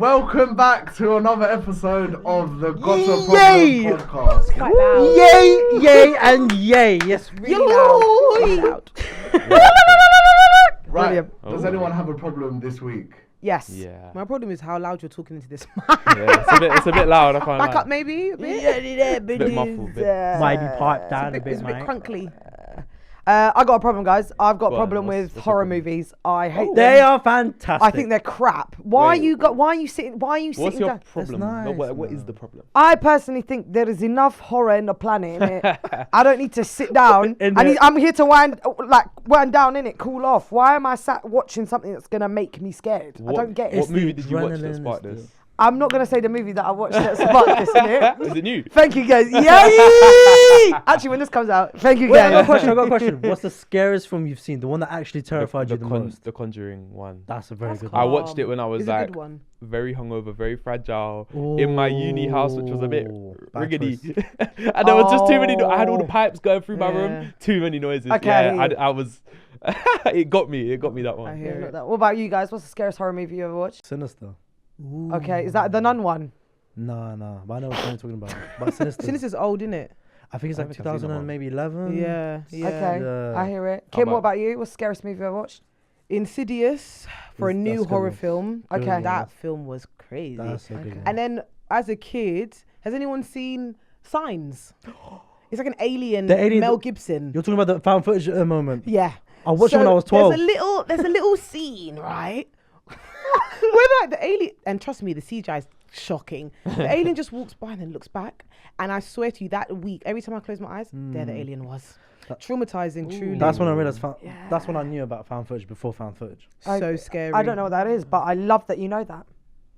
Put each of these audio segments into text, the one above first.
Welcome back to another episode of the Got a Problem podcast. Quite loud. Yay, and yay. Yes, really loud. Right, Brilliant. does anyone have a problem this week? Yes. Yeah. My problem is how loud you're talking into this. It's a bit loud. I can't Back lie. up maybe a bit. Bit muffled, Might be piped down a bit, It's a bit mate. crunkly. I got a problem, guys. I've got a Go on, problem what's with your horror problem? movies. I hate them. They are fantastic. I think they're crap. Why Wait. are you sitting What's your down? problem? nice, No, what man. is the problem? I personally think there is enough horror in the planet. Innit? I don't need to sit down. In the- I'm here to wind down in it, cool off. Why am I sat watching something that's gonna make me scared? I don't get it. What movie did you watch that adrenaline sparked is this? I'm not gonna say the movie that I watched that sparked this, innit? Is it new? Thank you guys. Yay! Actually, when this comes out, thank you Wait, I got a guys. question. What's the scariest film you've seen? The one that actually terrified you the most? The Conjuring one. That's a very good I one. watched it when I was It's a like good one. very hungover, very fragile, in my uni house, which was a bit Bad riggedy. And there was just too many. I had all the Oh. pipes going through my Yeah. room. Too many noises. Okay. Yeah, I was. It got me that I one. hear it. What about you guys? What's the scariest horror movie you ever watched? Sinister. Okay, is that the Nun one? No. But I know what you're talking about. But Sinister. Sinister's old, isn't it? I think it's I like haven't seen that 2000 and one. maybe 11. Yeah. Okay, Yeah. I hear it. Kim, about- what about you? What's the scariest movie you ever watched? Insidious for a That's new good horror one. film. Good Okay, one. that film was crazy. That's a good one. And then as a kid, has anyone seen Signs? It's like an alien, The alien- Mel Gibson. You're talking about the found footage moment. Yeah. I watched it when I was 12. There's a little scene, right? Where like the alien, and trust me, the CGI is shocking. The alien just walks by and then looks back, and I swear to you, that week, every time I close my eyes, there the alien was. Traumatizing, truly. That's when I realized. That's when I knew about found footage before found footage. so scary. I don't know what that is, but I love that you know that.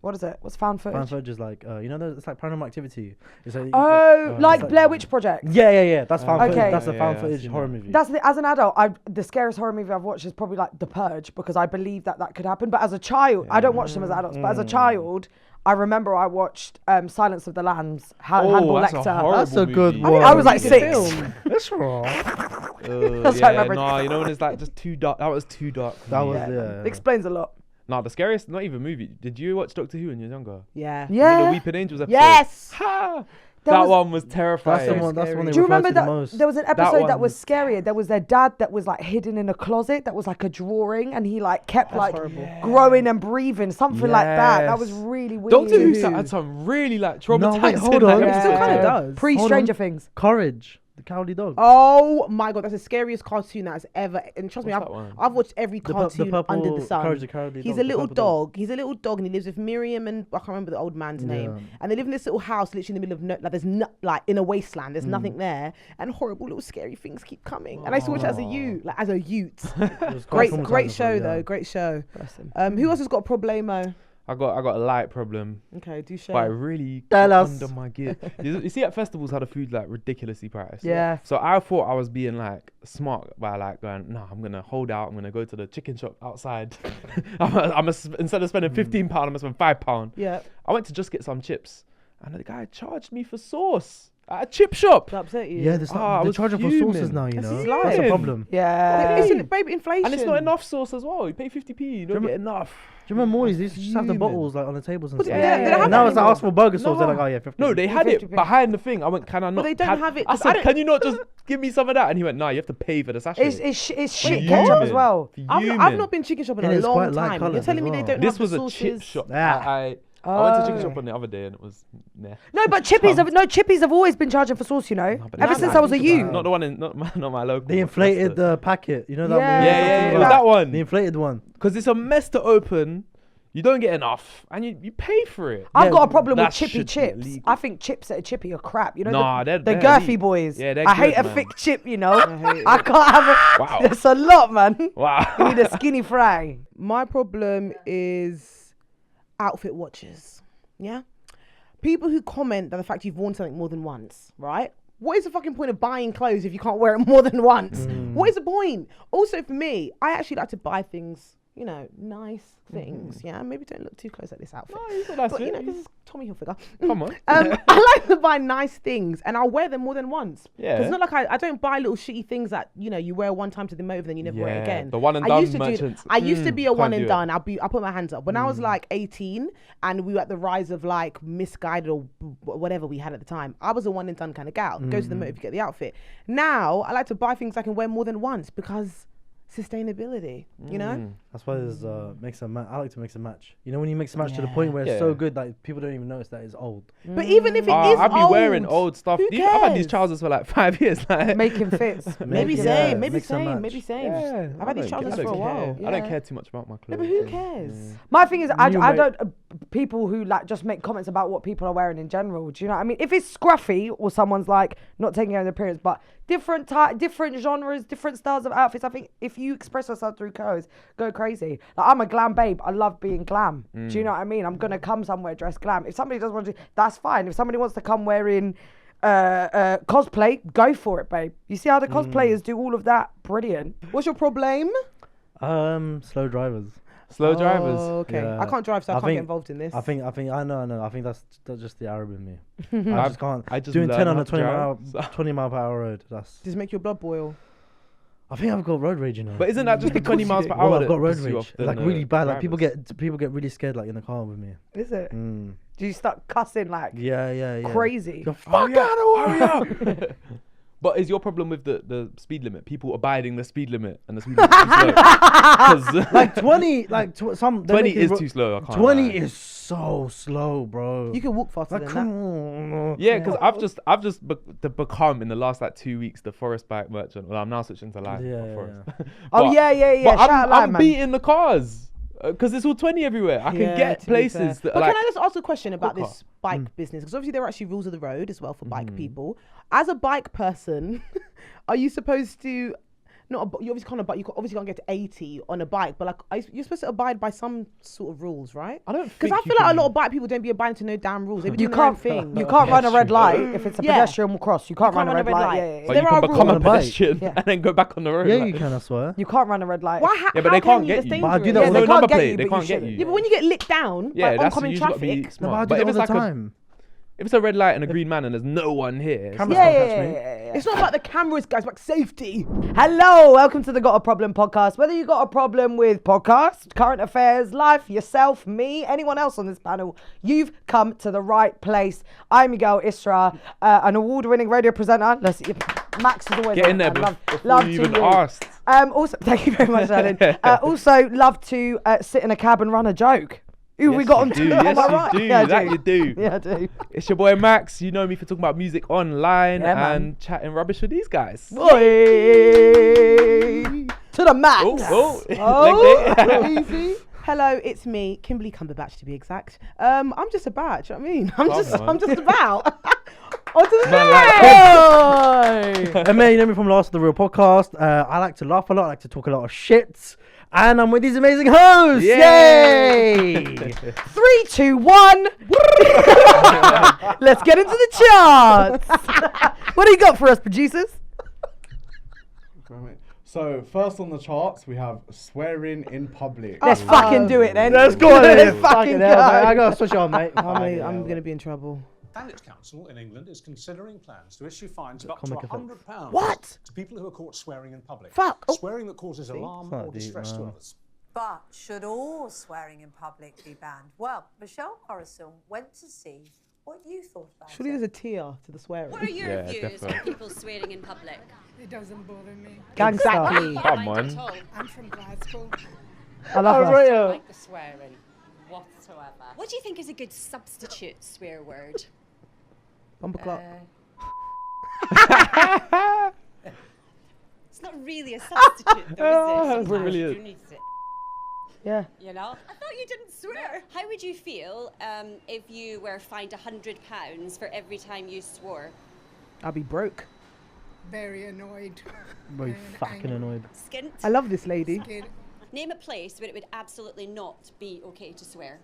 What is it? What's found footage? Found footage is like, it's like Paranormal Activity. It's like, Oh, like it's Blair Witch Project. Yeah. That's found Okay. footage. That's a Yeah, found I've footage seen horror that. movie. That's as an adult, the scariest horror movie I've watched is probably like The Purge because I believe that could happen. But as a child, I don't watch them as adults. But as a child, I remember I watched Silence of the Lambs. Hannibal that's a Lecter. horrible That's a good movie. one. I was like It's a good 6. film. That's wrong. That's Yeah, right, remember. no, you know when it's like just too dark. That was too dark. for That me. was It explains a lot. Nah, the scariest, not even movie. Did you watch Doctor Who when you were younger? Yeah. The Yeah. Weeping Angels episode. Yes. Ha! There That was- one was terrifying. That's the one. That's the one they Do you refer remember to the that most. there was an episode that one was was- scarier? There was their dad that was like hidden in a closet that was like a drawing and he like kept like horrible. growing and breathing, something like that. That was Yes. really weird. Doctor Who had some really like traumatizing. wait, hold on. It still Yeah. kind of does. Pre Hold Stranger on. Things. Courage, the cowardly dog. Oh my god, that's the scariest cartoon that's ever. And trust me, What's that one? I've watched every The cartoon purple under the sun. Courage the Cowardly He's Dog, a the little purple dog. dog. He's a little dog, and he lives with Miriam and I can't remember the old man's name. And they live in this little house, literally in the middle of like there's no, like in a wasteland. There's nothing there, and horrible little scary things keep coming. And I used to watch it as a youth, like as a youth. It was quite great traumatizing show for me, though, yeah. great show. Who else has got a problemo? I got a light problem, Okay, do share. but it really Tell got us. under my gear. You see at festivals how the food's like ridiculously priced. Yeah. So I thought I was being like smart by like going, no, I'm gonna hold out. I'm gonna go to the chicken shop outside. Instead of spending £15, I'm gonna spend £5. Yeah, I went to just get some chips, and the guy charged me for sauce at a chip shop. to upset you. Yeah, I they're was charging for sauces fuming. now. You That's know, just that's a lying. problem. Yeah. Listen, baby, inflation. And it's not enough sauce as well. You pay 50p, you don't get enough. Do you remember Morley's? They used to just have the fuming. bottles like on the tables and But stuff. they don't have And now that it's like anymore. ask for burger sauce. They're No. like, oh yeah, 50. No, they had 50p. it behind the thing. I went, can I not? they don't have it, I 'cause I said, don't- can you not just give me some of that? And he went, no, you have to pay for the sachet. It's shit Fuming. ketchup as well. I've not been chicken shopping in And a it's long quite light time. coloured You're telling me as they well. don't This have the was a sauces? chip shop. Ah. I went to chicken Oh. shop on the other day and it was nah. No, but Chippies have always been charging for sauce, you know. but Ever now since that I was a think about youth. it, not the one in not my local. They one, inflated that's the packet. You know that? Yeah. one? Yeah, it was Yeah. that one. The inflated one. Because it's a mess to open. You don't get enough, and you pay for it. I've Yeah, got a problem with that chippy should be chips. illegal. I think chips at a chippy are crap. You know, Nah, the they're girthy elite. boys. Yeah, they're I hate good, a man. thick chip, you know. hate it. I can't have it. Wow. It's a lot, man. You Wow. need a skinny fry. My problem is outfit watchers. Yeah? People who comment that the fact you've worn something more than once, right? What is the fucking point of buying clothes if you can't wear it more than once? What is the point? Also, for me, I actually like to buy things you know, nice things. Yeah, maybe don't look too close at this outfit. No, he's got nice But you know, fit. this is Tommy Hilfiger. Come on. I like to buy nice things, and I'll wear them more than once. Yeah. Because it's not like I don't buy little shitty things that you know you wear one time to the move, then you never wear it Yeah, again. the one and I done used to merchants. I used to be a Can't one do and it. done. I'll put my hands up. When I was like 18, and we were at the rise of like misguided or whatever we had at the time, I was a one and done kind of gal. Go to the move, you get the outfit. Now I like to buy things I can wear more than once because sustainability. You know. That's why there's mix and match. I like to mix and match. You know, when you mix and match to the point where it's so Yeah. good that people don't even notice that it's old. But even if it is I've been old, wearing old stuff. who I've had these cares? trousers for like 5 years. Like, Making fits. Maybe Yeah, same, maybe mix and same, match. maybe same. yeah, I've had these trousers for a while. I don't Yeah. care too much about my No, clothes. but who cares? My thing is, I New don't. People who like just make comments about what people are wearing in general. Do you know what I mean? If it's scruffy or someone's like not taking care of their appearance, but different different genres, different styles of outfits. I think if you express yourself through clothes, go crazy. Like I'm a glam babe. I love being glam. Do you know what I mean? I'm gonna come somewhere dressed glam. If somebody doesn't want to, that's fine. If somebody wants to come wearing cosplay, go for it, babe. You see how the cosplayers do all of that? Brilliant. What's your problem? Slow drivers. Slow drivers. Oh, okay. Yeah. I can't drive, so I, I can't think- get involved in this. I know. I think that's just the Arab in me. I just can't. I just doing 10 learned on how a to 20 drive. mile per hour road. Does it make your blood boil? I think I've got road rage, you know. But isn't that just the 20 miles per Well, hour? I've got that road pisses you rage, off than like the really bad. Like people drivers? get really scared, like in the car with me. Is it? Mm. Do you start cussing like Yeah. crazy? Go fuck out of the way. But is your problem with the speed limit? People abiding the speed limit and the speed limit too slow? 'Cause Like 20, some 20 is too slow. I can't 20 lie. is so slow, bro. You can walk faster like than come that. on. Yeah, because I've just become in the last like 2 weeks the forest bike merchant. Well, I'm now switching to life. Yeah, not yeah, forest. Oh, But- yeah. But Shout out Lion, I'm man. beating the cars because it's all 20 everywhere. I can Yeah, get to be fair. places that But are like. can I just ask a question about quicker. this bike business? Because obviously there are actually rules of the road as well for bike people. As a bike person, are you supposed to you obviously can't abide, you obviously can't get to 80 on a bike, but like you're supposed to abide by some sort of rules, right? I don't Because think I you feel like a can- lot of bike people don't be abiding to no damn rules. They be You doing their own can't. thing. You can't run a red light if it's a Yeah. pedestrian cross. You can't run a red light. Yeah. But There you are can become a rules. On a bike. pedestrian Yeah. and then go back on the road. Yeah, like- you can, I swear. You can't run a red light. Why? Yeah, but how they can can't you? get That's you. But I do dangerous. that Yeah, all they the can't number get plate, you, they but you can't get shouldn't. you. Yeah, but when you get licked down Yeah, by that's oncoming you just gotta be traffic, No, but I smart. do But that if all it's the like time. if it's a red light and a green man and there's no one here, it's Cameras like- can't catch me. it's not about the cameras, guys, but safety. Hello, welcome to the Got a Problem podcast. Whether you got a problem with podcasts, current affairs, life, yourself, me, anyone else on this panel, you've come to the right place. I'm your girl Isra, an award-winning radio presenter. Max is always Get in there before you even asked. Also, thank you very much, Alan. Also, love to sit in a cab and run a joke. Who we Yes, got you on do. to? Yes, Am I you right? do. Yeah, I That you do. Yeah, I do. It's your boy Max. You know me for talking about music online Yeah, man. and chatting rubbish with these guys. Boy, to the max. Easy. Hello, it's me, Kimberly Cumberbatch to be exact. I'm just about. Do you know what I mean? I'm just about. On to the Man, next. And man, you know me from Last of the Real podcast. I like to laugh a lot. I like to talk a lot of shit. And I'm with these amazing hosts. Yay! 3, 2, 1. Let's get into the charts. What do you got for us, producers? So first on the charts we have swearing in public. Let's fucking do it then. Let's go on Let's then. fucking go. I gotta switch on, mate. I'm going to be in trouble. Standards Council in England is considering plans to issue fines of up to comic £100 What? to people who are caught swearing in public. Fuck. Oh. Swearing that causes alarm not or deep, distress to man. others. But should all swearing in public be banned? Well, Michelle Morrison went to see what you thought about Surely it. there's a tier to the swearing. What are your Yeah, views definitely. on people swearing in public? It doesn't bother me. Gangster. Exactly. Come Mind on. at all. I'm from Glasgow. I love her. Like the swearing whatsoever. What do you think is a good substitute swear word? Bumper clock. It's not really a substitute, though, is it? Sometimes brilliant. you do need it. Yeah. You know? I thought you didn't swear. How would you feel if you were fined £100 for every time you swore? I'll be broke. Very annoyed. Very and fucking annoyed. Skint? I love this lady. Scared. Name a place where it would absolutely not be okay to swear.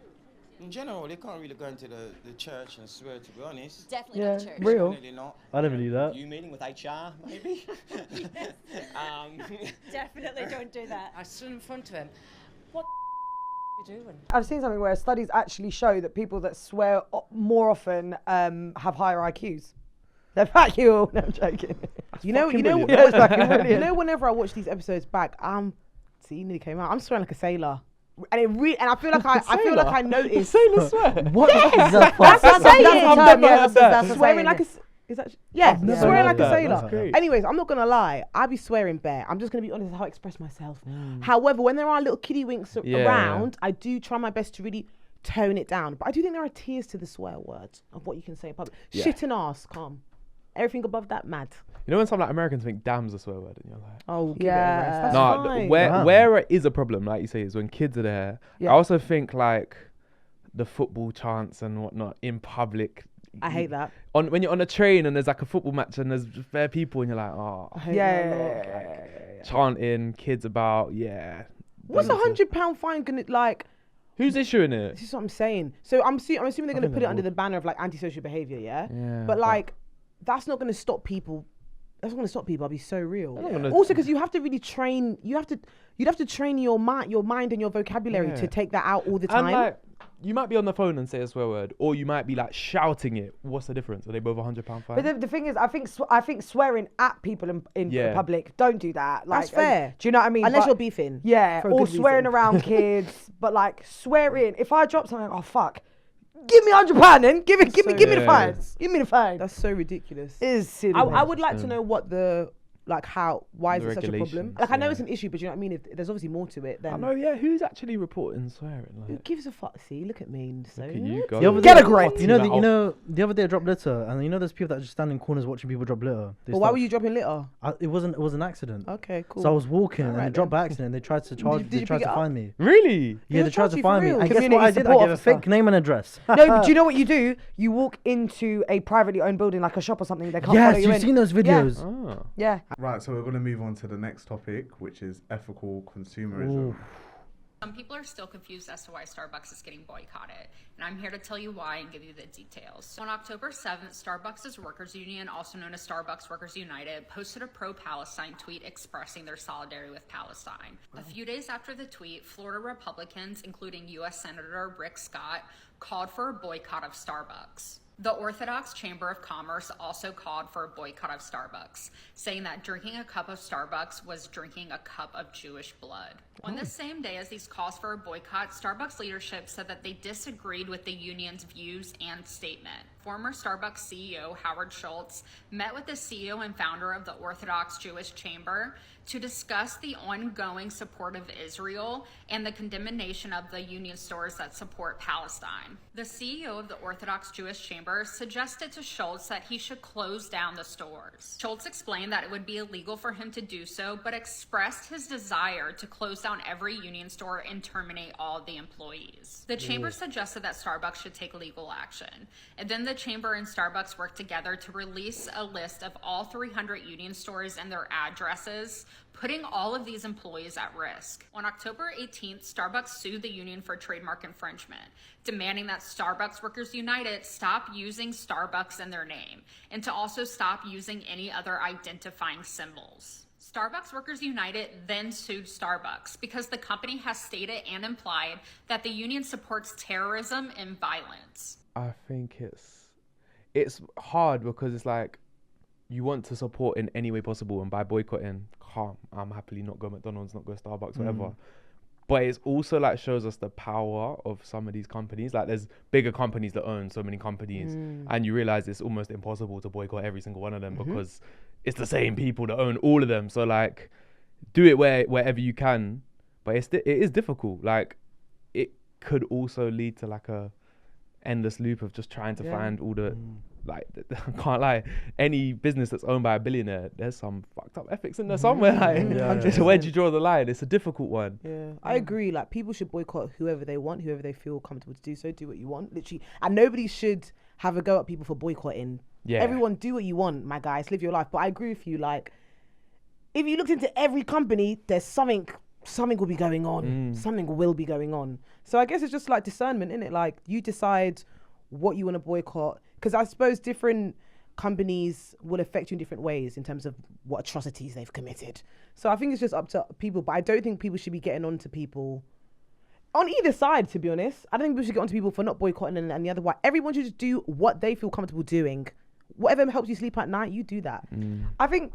In general, they can't really go into the church and swear, to be honest. Definitely Yeah, not church. real. Definitely not. I never knew that. You meeting with HR, maybe? Definitely don't do that. I stood in front of him. What you're doing. I've seen something where studies actually show that people that swear more often have higher IQs. They're back you all. No, I'm joking. You know, brilliant. Yeah, it's fucking brilliant. you know, whenever I watch these episodes back, see, you nearly came out. I'm swearing like a sailor. And I feel like I feel like I noticed. Sailor swear. What the fuck? That's a saying. I've never heard that. That's a Swearing saying. like a is that never swearing heard like a that. sailor. That's great. Anyways, I'm not gonna lie. I be swearing bare. I'm just gonna be honest with how I express myself. However, when there are little kiddie winks around, I do try my best to really tone it down. But I do think there are tiers to the swear words of what you can say in public. Yeah. Shit and ass, calm. Everything above that, mad. You know when some like Americans think "damn's" a swear word, and you're like, Oh, give Yeah. it a rest. That's no. fine. Where it is a problem, like you say, is when kids are there. Yeah. I also think like the football chants and whatnot in public. I hate that. When you're on a train and there's like a football match and there's fair people and you're like, oh, I hate Yeah, that a lot. yeah, yeah. chanting kids about What's £100 fine gonna like? Who's issuing it? This is what I'm saying. So I'm assuming they're gonna think put it they're under the banner of like antisocial behavior, yeah. Yeah, But like, that's not gonna stop people. That's not gonna stop people. I'll be so real. They're not gonna- Also, because you have to really train. You'd have to train your mind and your vocabulary Yeah. to take that out all the And time. like, you might be on the phone and say a swear word, or you might be like shouting it. What's the difference? Are they both £100 fine? But the thing is, I think swearing at people in Yeah. public, don't do that. Like, That's fair. do you know what I mean? Unless But- you're beefing. Yeah, for a or good swearing reason. around kids, but like swearing. If I drop something, oh fuck, give me £100 then. Give me the Yeah. fine. Give me the fine. That's so ridiculous. It is silly. I would like to know what why is The it such a problem? regulations, Like I know yeah. it's an issue, but you know what I mean. If there's obviously more to it, then I know, yeah. Who's actually reporting swearing? who Like, gives a fuck? See, look at me. So look at you go. The other Get day- a grip. You know, the other day I dropped litter, and you know there's people that just stand in corners watching people drop litter. They Well, why start- were you dropping litter? It was an accident. Okay, cool. So I was walking and Alright they dropped then. by accident. And they tried to charge. did They you tried pick to it find up? me. Really? Yeah, they tried charge to you for find me. real? And guess what Community I did? I support gave a officer. fake name and address. No, do you know what you do? You walk into a privately owned building like a shop or something. They can't Yes, follow you you've in. seen those videos. Oh. Yeah. Right, so we're going to move on to the next topic, which is ethical consumerism. Some people are still confused as to why Starbucks is getting boycotted, and I'm here to tell you why and give you the details. So on October 7th, Starbucks' workers union, also known as Starbucks Workers United, posted a pro-Palestine tweet expressing their solidarity with Palestine. A few days after the tweet, Florida Republicans, including U.S. Senator Rick Scott, called for a boycott of Starbucks. The Orthodox Chamber of Commerce also called for a boycott of Starbucks, saying that drinking a cup of Starbucks was drinking a cup of Jewish blood. On the same day as these calls for a boycott, Starbucks leadership said that they disagreed with the union's views and statement. Former Starbucks CEO Howard Schultz met with the CEO and founder of the Orthodox Jewish Chamber to discuss the ongoing support of Israel and the condemnation of the union stores that support Palestine. The CEO of the Orthodox Jewish Chamber suggested to Schultz that he should close down the stores. Schultz explained that it would be illegal for him to do so, but expressed his desire to close down every union store and terminate all of the employees. The chamber suggested that Starbucks should take legal action, and then the chamber and Starbucks worked together to release a list of all 300 union stores and their addresses, putting all of these employees at risk. On October 18th, Starbucks sued the union for trademark infringement, demanding that Starbucks Workers United stop using Starbucks in their name, and to also stop using any other identifying symbols. Starbucks Workers United then sued Starbucks because the company has stated and implied that the union supports terrorism and violence. I think it's hard because it's like you want to support in any way possible, and by boycotting, I'm happily not go McDonald's, not go Starbucks, whatever. But it's also like shows us the power of some of these companies. Like there's bigger companies that own so many companies, and you realize it's almost impossible to boycott every single one of them because it's the same people that own all of them. So like, do it wherever you can, but it is difficult. Like it could also lead to like a endless loop of just trying to find all the like I can't lie, any business that's owned by a billionaire, there's some fucked up ethics in there somewhere. Like, so where do you draw the line? It's a difficult one. Yeah, I agree. Like people should boycott whoever they want, whoever they feel comfortable to do so. Do what you want, literally, and nobody should have a go at people for boycotting. Yeah, everyone do what you want, my guys. Live your life. But I agree with you. Like, if you looked into every company, there's something will be going on. Something will be going on. So I guess it's just like discernment, isn't it? Like you decide what you want to boycott. Because I suppose different companies will affect you in different ways in terms of what atrocities they've committed. So I think it's just up to people. But I don't think people should be getting on to people. on either side, to be honest. I don't think we should get onto people for not boycotting and the other way. Everyone should just do what they feel comfortable doing. Whatever helps you sleep at night, you do that. I think,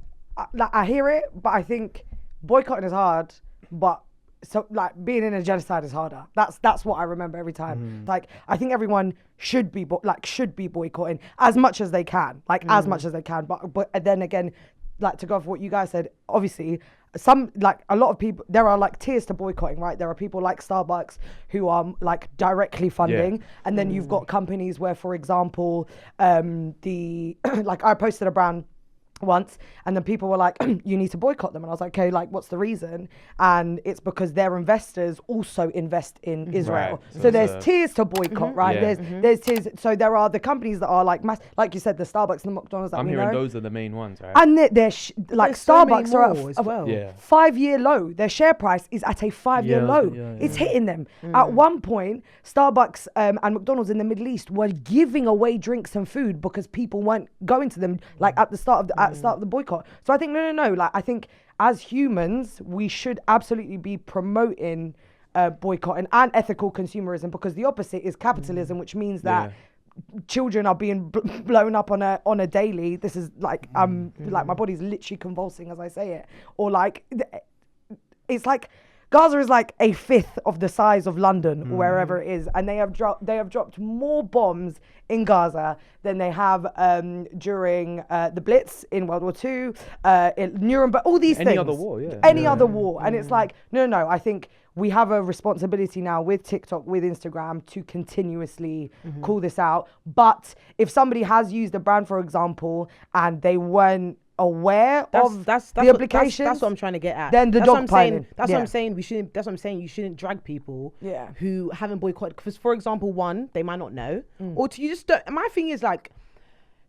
like, I hear it, but I think boycotting is hard, but so like being in a genocide is harder. That's what I remember every time. Like, I think everyone should be boycotting as much as they can, as much as they can. But then again, like, to go off what you guys said, obviously a lot of people, there are like tiers to boycotting, right? There are people like Starbucks who are like directly funding, and then you've got companies where, for example, like, I posted a brand once, and then people were like, you need to boycott them, and I was like, okay, like, what's the reason? And it's because their investors also invest in Israel. Right. So there's tiers to boycott, right? Yeah. There's tiers. So there are the companies that are like like you said, the Starbucks and the McDonald's that I'm we hearing know. those are the main ones, right? And like, There's so many Starbucks are more at as well. Yeah. 5-year low. Their share price is at a 5-year low. It's hitting them. At one point, Starbucks and McDonald's in the Middle East were giving away drinks and food because people weren't going to them, like, at the start of the boycott. So I think no. Like, I think as humans, we should absolutely be promoting boycotting and ethical consumerism, because the opposite is capitalism, which means that children are being blown up on a daily. This is like like, my body's literally convulsing as I say it. Or like, it's like Gaza is like a fifth of the size of London, wherever it is, and they have dropped more bombs in Gaza than they have during the Blitz in World War II, in Nuremberg, all these things. Any other war, yeah. Any other war, and it's like no. I think we have a responsibility now with TikTok, with Instagram, to continuously call this out. But if somebody has used a brand, for example, and they weren't aware of the implications, that's what I'm trying to get at. Then the dogpiling. That's what I'm saying. That's what I'm saying. You shouldn't drag people who haven't boycotted. Because, for example, one, they might not know, or two, you just don't. My thing is, like,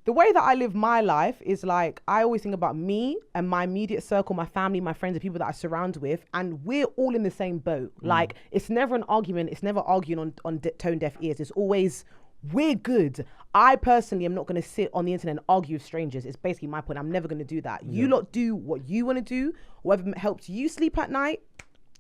the way that I live my life is, like, I always think about me and my immediate circle, my family, my friends, the people that I surround with, and we're all in the same boat. Like, it's never an argument. It's never arguing on tone deaf ears. It's always, we're good. I personally am not going to sit on the internet and argue with strangers. It's basically my point. I'm never going to do that. You lot do what you want to do. Whatever helps you sleep at night,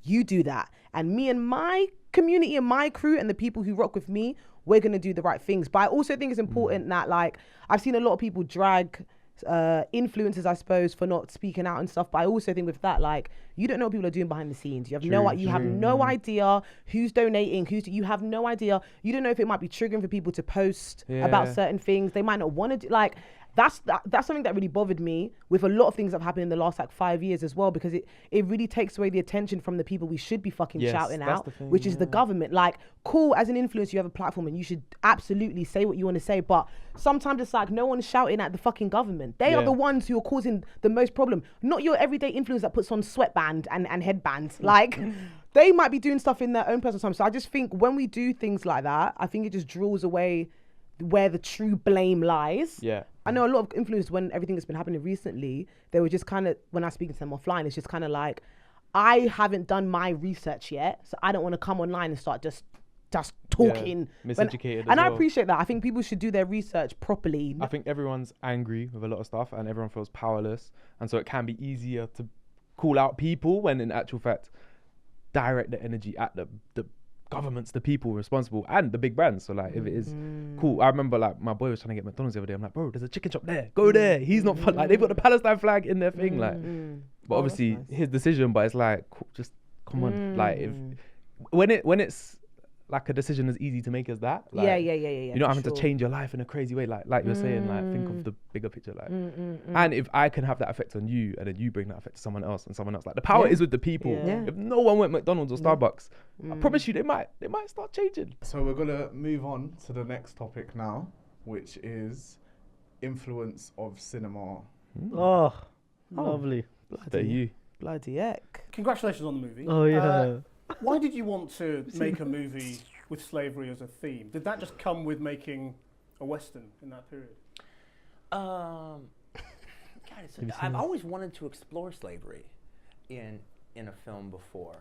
you do that. And me and my community and my crew and the people who rock with me, we're going to do the right things. But I also think it's important that, like, I've seen a lot of people drag influencers, I suppose, for not speaking out and stuff. But I also think with that, like, you don't know what people are doing behind the scenes. You have no idea who's donating, you have no idea. You don't know if it might be triggering for people to post about certain things. They might not want to do, like, that's something that really bothered me with a lot of things that have happened in the last, like, 5 years as well, because it really takes away the attention from the people we should be fucking shouting out, which is the government. Like, cool, as an influencer, you have a platform and you should absolutely say what you want to say, but sometimes it's like no one's shouting at the fucking government. They are the ones who are causing the most problem, not your everyday influencer that puts on sweatband and headbands. Like, they might be doing stuff in their own personal time. So I just think when we do things like that, I think it just draws away where the true blame lies. Yeah. I know a lot of influencers, when everything that's been happening recently, they were just kind of, when I was speaking to them offline, it's just kind of like, I haven't done my research yet, so I don't want to come online and start just talking. Miseducated and as I well. appreciate that. I think people should do their research properly. I think everyone's angry with a lot of stuff and everyone feels powerless. And so it can be easier to call out people when in actual fact, direct the energy at the governments, the people responsible, and the big brands. So, like, if it is cool, I remember, like, my boy was trying to get McDonald's the other day. I'm like, bro, there's a chicken shop there. Go there. He's not fun. Like, they've got the Palestine flag in their thing. Like, but obviously his decision. But it's like, just come on. Like, if when it's like a decision as easy to make as that. Like, yeah. You're not having to change your life in a crazy way. Like you're saying, like, think of the bigger picture. Like, and if I can have that effect on you, and then you bring that effect to someone else and someone else, like, the power is with the people. If no one went McDonald's or Starbucks, I promise you, they might start changing. So we're gonna move on to the next topic now, which is influence of cinema. Oh, lovely. Bloody heck. Congratulations on the movie. Oh, yeah. Why did you want to make a movie with slavery as a theme? Did that just come with making a Western in that period? God, I've always wanted to explore slavery in a film before.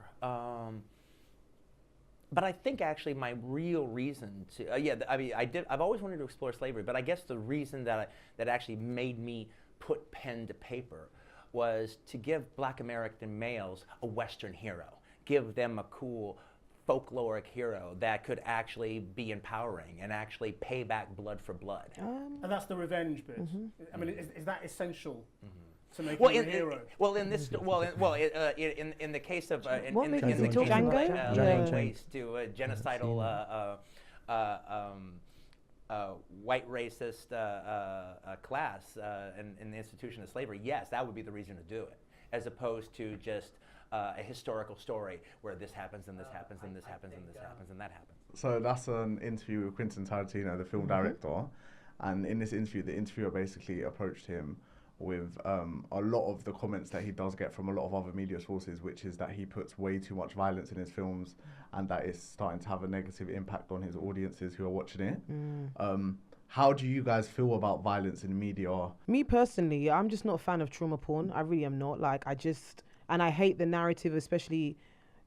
But I think actually my real reason to, I've always wanted to explore slavery, but I guess the reason that actually made me put pen to paper was to give Black American males a Western hero. Give them a cool folkloric hero that could actually be empowering and actually pay back blood for blood. And that's the revenge bit. I mean, is that essential to make Well, him a hero? in this, in the case of What in movie the is it? case of Django? laying waste to a genocidal white racist class in the institution of slavery, yes, that would be the reason to do it, as opposed to just a historical story where this happens and this happens and this happens and this happens and that happens. So that's an interview with Quentin Tarantino, the film director, and in this interview, the interviewer basically approached him with a lot of the comments that he does get from a lot of other media sources, which is that he puts way too much violence in his films and that it's starting to have a negative impact on his audiences who are watching it. How do you guys feel about violence in media? Me personally, I'm just not a fan of trauma porn. I really am not. And I hate the narrative, especially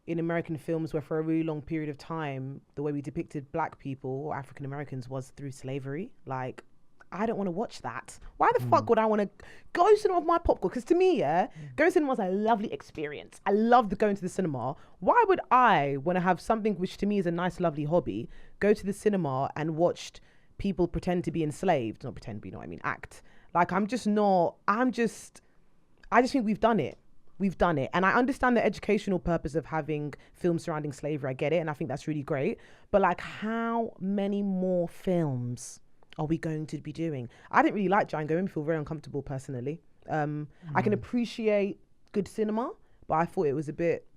in American films, where for a really long period of time, the way we depicted black people or African Americans was through slavery. Like, I don't want to watch that. Why the fuck would I want to go to cinema with my popcorn? Because to me, going to cinema is a lovely experience. I love going to the cinema. Why would I want to have something which to me is a nice, lovely hobby, go to the cinema and watch people pretend to be enslaved? Not pretend, but you know what I mean, act. Like, I just think we've done it. We've done it. And I understand the educational purpose of having films surrounding slavery. I get it. And I think that's really great. But like, how many more films are we going to be doing? I didn't really like Django. It made me feel very uncomfortable personally. I can appreciate good cinema, but I thought it was a bit,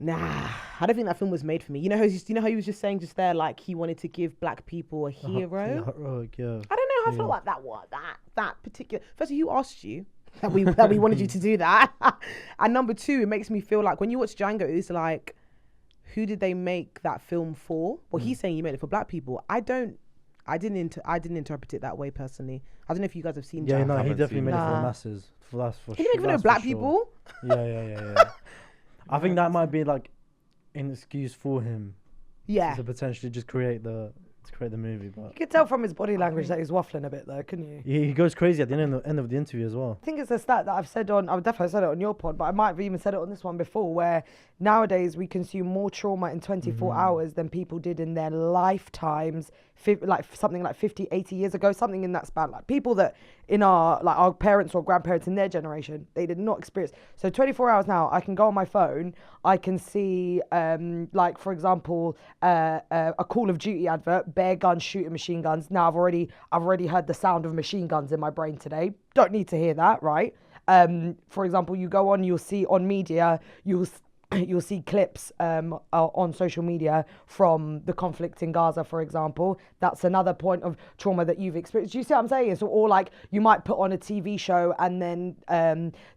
I don't think that film was made for me. You know how he was just saying just there, like he wanted to give black people a hero? Yeah. I don't know how I felt like that particular. Firstly, who asked you that we wanted you to do that? And number two, it makes me feel like when you watch Django, it's like, who did they make that film for? Well, he's saying you made it for black people. I didn't interpret it that way personally. I don't know if you guys have seen. Yeah, Django. no, he definitely made it for the masses. That's for he didn't even know black people. Yeah. I think that might be like an excuse for him. Yeah. To potentially just create the movie, but You could tell from his body language that he's waffling a bit, though, couldn't you? he goes crazy at the end of the interview as well. I think it's a stat that I've definitely said it on your pod, but I might have even said it on this one before, where nowadays we consume more trauma in 24 hours than people did in their lifetimes, like something like 50, 80 years ago, something in that span. Like people that in our parents or grandparents in their generation, they did not experience. So 24 hours now, I can go on my phone, I can see, like for example, a Call of Duty advert, bear guns shooting machine guns. Now I've already heard the sound of machine guns in my brain today. Don't need to hear that, right? For example, you go on, you'll see on media, you'll see clips on social media from the conflict in Gaza, for example. That's another point of trauma that you've experienced. Do you see what I'm saying? So, or like you might put on a TV show and then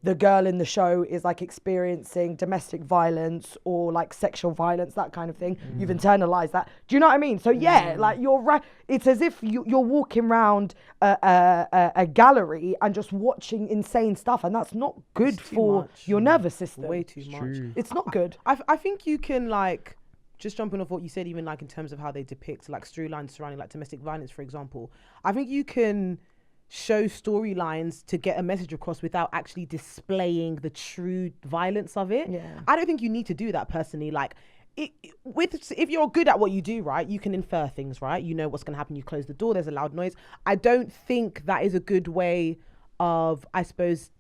the girl in the show is like experiencing domestic violence or like sexual violence, that kind of thing. You've internalized that. Do you know what I mean? So yeah, like you're right. It's as if you're walking around a gallery and just watching insane stuff, and that's not good for your nervous system. Way too much. It's not good. I think you can like, just jumping off what you said, even like in terms of how they depict like storylines surrounding like domestic violence, for example. I think you can show storylines to get a message across without actually displaying the true violence of it. Yeah. I don't think you need to do that personally. Like, if you're good at what you do, right, you can infer things, right? You know what's going to happen. You close the door, there's a loud noise. I don't think that is a good way of, I suppose,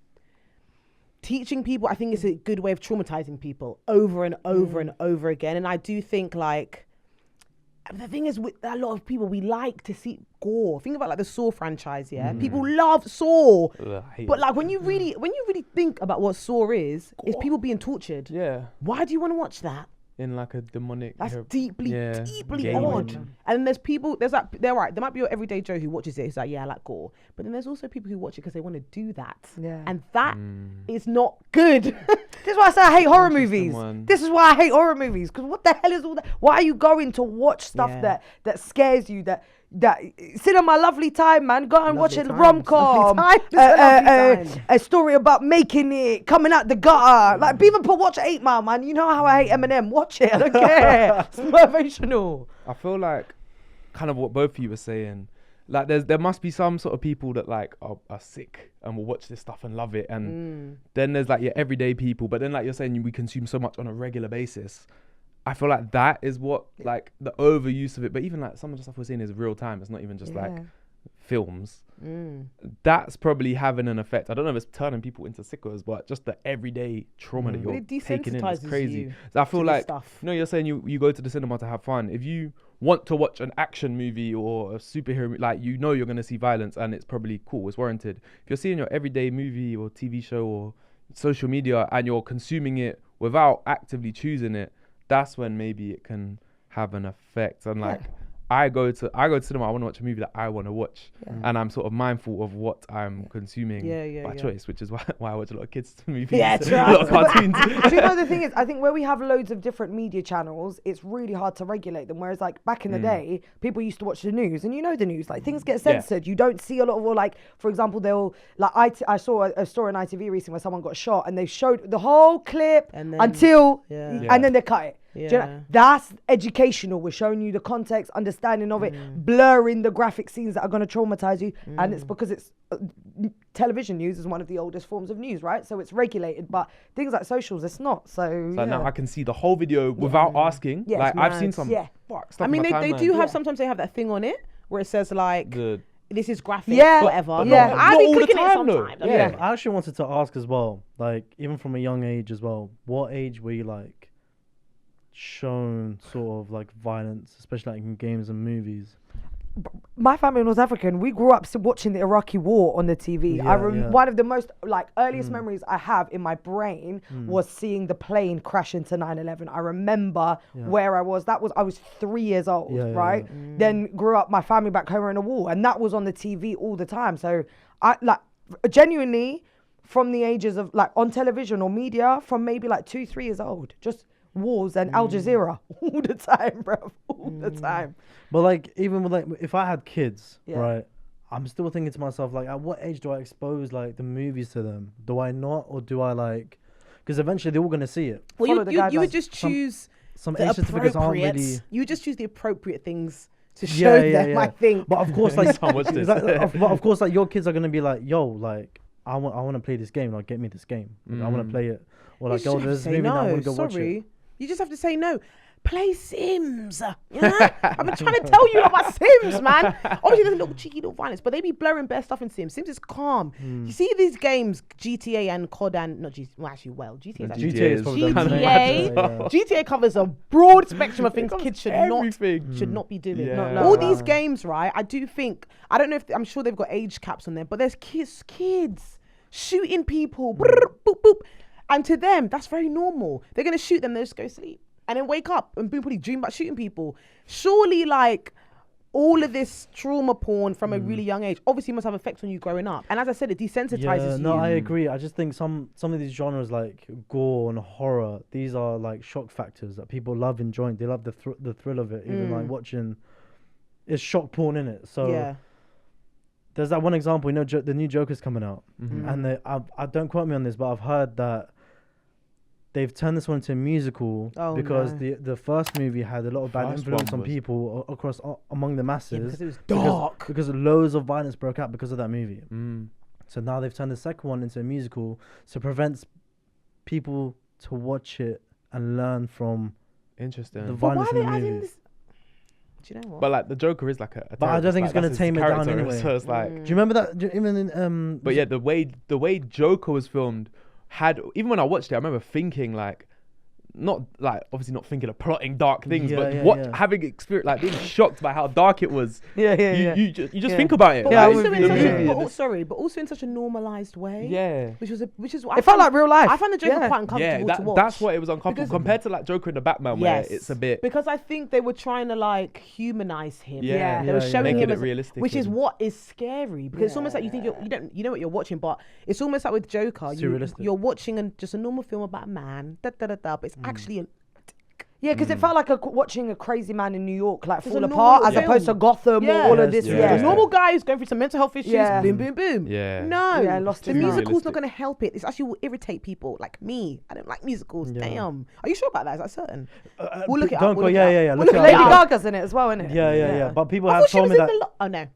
teaching people. I think it's a good way of traumatizing people over and over and over again. And I do think like, the thing is with a lot of people, we like to see gore. Think about like the Saw franchise, yeah? People love Saw. But like when you really think about what Saw is people being tortured. Yeah. Why do you want to watch that? In like a demonic. That's deeply gaming. odd. And then there's people, there might be your everyday Joe who watches it, who's like, yeah, I like gore. But then there's also people who watch it because they want to do that. Yeah. And that is not good. This is why I say I hate horror movies. This is why I hate horror movies. Because what the hell is all that? Why are you going to watch stuff that scares you, that sit on my lovely time, man. Go and watch a rom-com, a story about making it, coming out the gutter. Like, even watch 8 Mile, man. You know how I hate Eminem. Watch it. I don't care. It's motivational. I feel like kind of what both of you were saying. Like, there must be some sort of people that like are sick and will watch this stuff and love it, and then there's like your everyday people. But then, like you're saying, we consume so much on a regular basis. I feel like that is what like the overuse of it. But even like some of the stuff we're seeing is real time. It's not even just like films. That's probably having an effect. I don't know if it's turning people into sickos, but just the everyday trauma that you're taking in is crazy. So I feel like, you're saying you go to the cinema to have fun. If you want to watch an action movie or a superhero movie, like you're going to see violence and it's probably cool, it's warranted. If you're seeing your everyday movie or TV show or social media and you're consuming it without actively choosing it, that's when maybe it can have an effect. And like I go to cinema, I want to watch a movie that I want to watch, and I'm sort of mindful of what I'm consuming by choice, which is why I watch a lot of kids movies, a lot of cartoons. Do you know the thing is, I think where we have loads of different media channels, it's really hard to regulate them. Whereas like back in the day, people used to watch the news, and the news, like things get censored. You don't see a lot of, or like for example, they'll like I saw a story on ITV recently where someone got shot, and they showed the whole clip and then, and then they cut it. Do you know? That's educational. We're showing you the context, understanding of it, blurring the graphic scenes that are going to traumatize you. And it's because it's television news is one of the oldest forms of news, right? So it's regulated, but things like socials, it's not. So now I can see the whole video without asking. Like I've seen some stuff. I mean, they do have, sometimes they have that thing on it where it says like, this is graphic, whatever. I've been clicking it sometimes. I actually wanted to ask as well, like even from a young age as well, what age were you like shown sort of like violence, especially like in games and movies? My family in North African, we grew up watching the Iraqi war on the TV. One of the most like earliest memories I have in my brain was seeing the plane crash into 9/11. I remember where I was. I was 3 years old, right? Then grew up, my family back home were in a war, and that was on the TV all the time. So I like genuinely from the ages of like on television or media from maybe like 2-3 years old, just wars and Al Jazeera all the time, bro, all the time. But like even with like if I had kids, right, I'm still thinking to myself like, at what age do I expose like the movies to them? Do I not, or do I like? Because eventually they're all gonna see it. Well, you would just choose some age certificates aren't really. You would just choose the appropriate things to show them. I think. But of course, like, but of course, like your kids are gonna be like, yo, like I want to play this game. Like, get me this game. I want to play it. Or like, oh, there's a movie now. I want to go watch it. You just have to say no. Play Sims. You know? I've been trying to tell you about Sims, man. Obviously, there's a little cheeky little violence, but they be blurring bare stuff in Sims. Sims is calm. You see these games, GTA and COD and not GTA. Well, actually, GTA. GTA covers a broad spectrum of things kids should not be doing. Yeah. All these games, right? I do think. I don't know if I'm sure they've got age caps on there, but there's kids shooting people. Boop, boop. And to them, that's very normal. They're going to shoot them, they just go sleep. And then wake up and probably dream about shooting people. Surely, like, all of this trauma porn from a really young age obviously must have effects on you growing up. And as I said, it desensitizes you. No, I agree. I just think some of these genres like gore and horror, these are like shock factors that people love enjoying. They love the thrill of it. Even like watching, it's shock porn in it. So there's that one example, the new Joker's coming out. And I don't quote me on this, but I've heard that they've turned this one into a musical because the first movie had a lot of bad influence on people across among the masses. Because it was dark. Because loads of violence broke out because of that movie. So now they've turned the second one into a musical, so it prevents people to watch it and learn from the violence in the movie. Do you know what? But like the Joker is like a but I don't think it's gonna tame it down anyway. So it's like, do you remember that? Even in But yeah, the way Joker was filmed even when I watched it, I remember thinking like, not like obviously not thinking of plotting dark things, but having experience, like being shocked by how dark it was. You just think about it. But also in such a normalized way. Yeah. Which is what it felt like real life. I found the Joker quite uncomfortable to watch. That's what it was uncomfortable compared to like Joker in the Batman, where it's a bit. Because I think they were trying to like humanize him. They were showing him it realistic, which is what is scary, because it's almost like you think you know what you're watching, but it's almost like with Joker, you're watching just a normal film about a man, but it's actually because it felt like watching a crazy man in New York like fall apart as opposed to Gotham or all of this. A normal guy who's going through some mental health issues. Boom, boom, boom. The musical's not going to help it. It's actually will irritate people like me. I don't like musicals. Damn. Are you sure about that? Is that certain? We'll look it up. Lady Gaga's in it as well, isn't it? Yeah. But people have told me that. Oh no.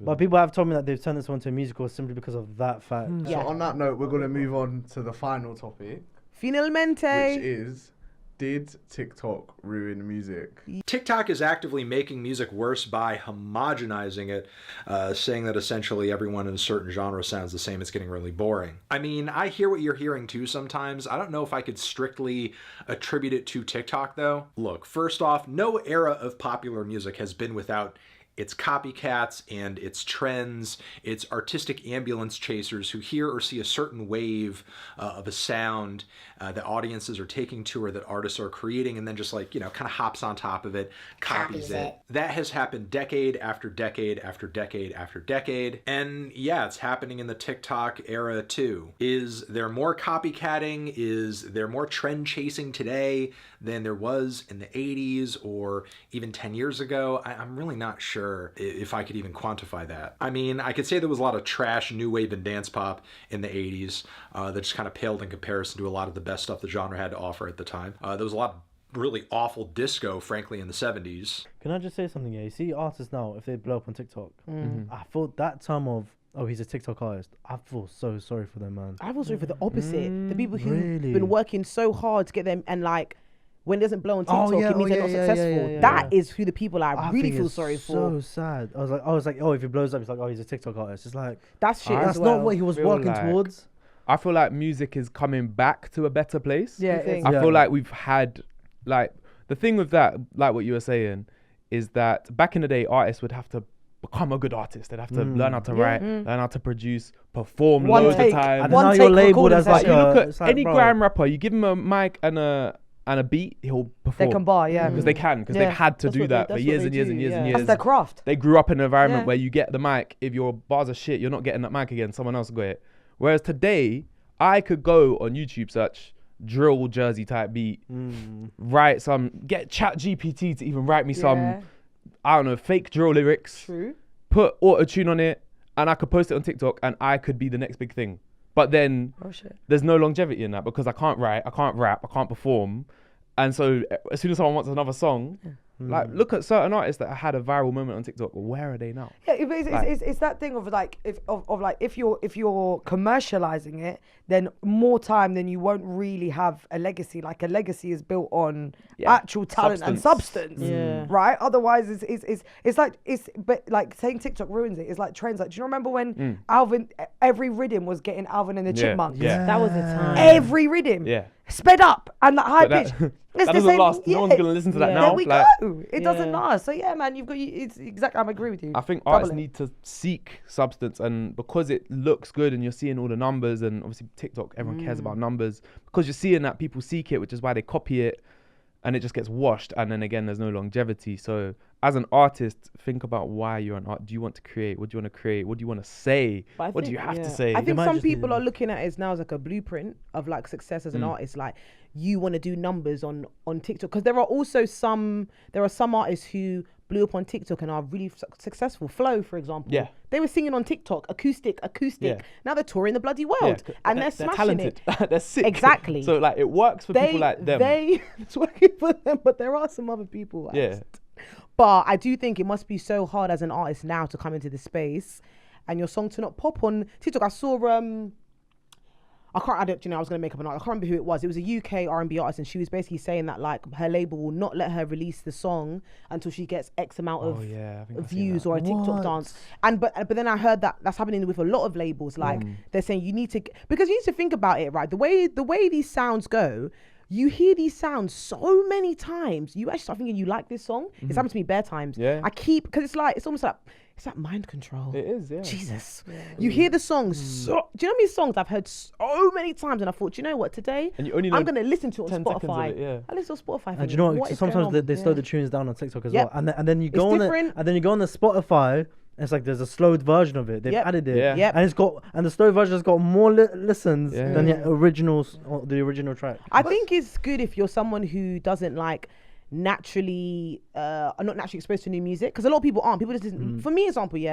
But people have told me that they've turned this one to a musical simply because of that fact. So on that note, we're going to move on to the final topic. Finalmente. Which is Did TikTok ruin music? TikTok is actively making music worse by homogenizing it, saying that essentially everyone in a certain genre sounds the same. It's getting really boring. I mean, I hear what you're hearing too sometimes. I don't know if I could strictly attribute it to TikTok though. Look, first off, no era of popular music has been without its copycats and its trends, its artistic ambulance chasers who hear or see a certain wave of a sound that audiences are taking to or that artists are creating and then just like, you know, kind of hops on top of it, copies it. That has happened decade after decade after decade after decade. And yeah, it's happening in the TikTok era too. Is there more copycatting? Is there more trend chasing today than there was in the 80s or even 10 years ago? I'm really not sure if I could even quantify that. I mean, I could say there was a lot of trash new wave and dance pop in the 80s that just kind of paled in comparison to a lot of the best stuff the genre had to offer at the time. There was a lot of really awful disco, frankly, in the 70s. Can I just say something here? You see artists now, if they blow up on TikTok, I thought that term of, oh, he's a TikTok artist, I feel so sorry for them, man. I feel sorry for the opposite. The people who've Really? been working so hard to get them, and like, when it doesn't blow on TikTok, it means they're not successful. That is who the people I really think feel it's sorry for. So sad. I was like, oh, if he blows up, it's like, oh, he's a TikTok artist. It's like, that's shit. That's not what he was working towards. I feel like music is coming back to a better place. Yeah, I feel like we've had, like, the thing with that, like what you were saying, is that back in the day, artists would have to become a good artist. They'd have to learn how to write, learn how to produce, perform loads of times. And now you're labeled as like you look at like, any grime rapper, you give him a mic and a beat, he'll perform. They can bar, yeah. Because they can, because they've had to do that for years and years and years and years. That's their craft. They grew up in an environment where you get the mic. If your bars are shit, you're not getting that mic again. Someone else got it. Whereas today, I could go on YouTube, search drill Jersey type beat, write get Chat GPT to even write me some, I don't know, fake drill lyrics. True. Put auto-tune on it, and I could post it on TikTok, and I could be the next big thing. But then there's no longevity in that because I can't write, I can't rap, I can't perform. And so as soon as someone wants another song, like look at certain artists that had a viral moment on TikTok. Where are they now? Yeah, it's that thing of like if you're commercializing it, then more time then you won't really have a legacy. Like a legacy is built on actual talent and substance, right? Otherwise, but like saying TikTok ruins it. It's like trends. Like, do you remember when Alvin, every rhythm was getting Alvin and the Chipmunks? Yeah. That was the time. Every rhythm. Yeah. Sped up and like high pitch. That doesn't last. No one's gonna listen to that now. There we go. It doesn't last. So yeah, man, it's exactly. I agree with you. I think artists need to seek substance, and because it looks good, and you're seeing all the numbers, and obviously TikTok, everyone cares about numbers. Because you're seeing that people seek it, which is why they copy it, and it just gets washed. And then again, there's no longevity. So as an artist, think about why you're an art. Do you want to create? What do you want to create? What do you want to say? What do you have to say? I think some people are looking at it now as like a blueprint of like success as an artist. Like, you want to do numbers on TikTok, because there are some artists who blew up on TikTok and are really successful. Flow, for example. Yeah. They were singing on TikTok, acoustic. Yeah. Now they're touring the bloody world, and they're smashing talented. it. They're sick. Exactly. So like it works for people like them. It's working for them, but there are some other people. But I do think it must be so hard as an artist now to come into this space and your song to not pop on TikTok. I saw I was going to make up an artist. I can't remember who it was. It was a UK R&B artist, and she was basically saying that like her label will not let her release the song until she gets X amount of views or a TikTok dance. And but then I heard that that's happening with a lot of labels. Like they're saying you need to, because you need to think about it, right? The way these sounds go. You hear these sounds so many times, you actually start thinking you like this song. It's happened to me bare times. Yeah. Because it's almost like, it's like mind control. It is, yeah. Jesus. Yeah. You hear the songs, do you know how many songs I've heard so many times, and I thought, you know what, today, I'm going to listen to it on Spotify. I listen to Spotify. And do you know what, sometimes they slow the tunes down on TikTok as well. And then you go on it, and then you go on the Spotify, it's like there's a slowed version of it. They've added it, and the slowed version has got more listens than the original track. I think it's good if you're someone who doesn't like are not naturally exposed to new music, because a lot of people aren't. People just listen. For me, example,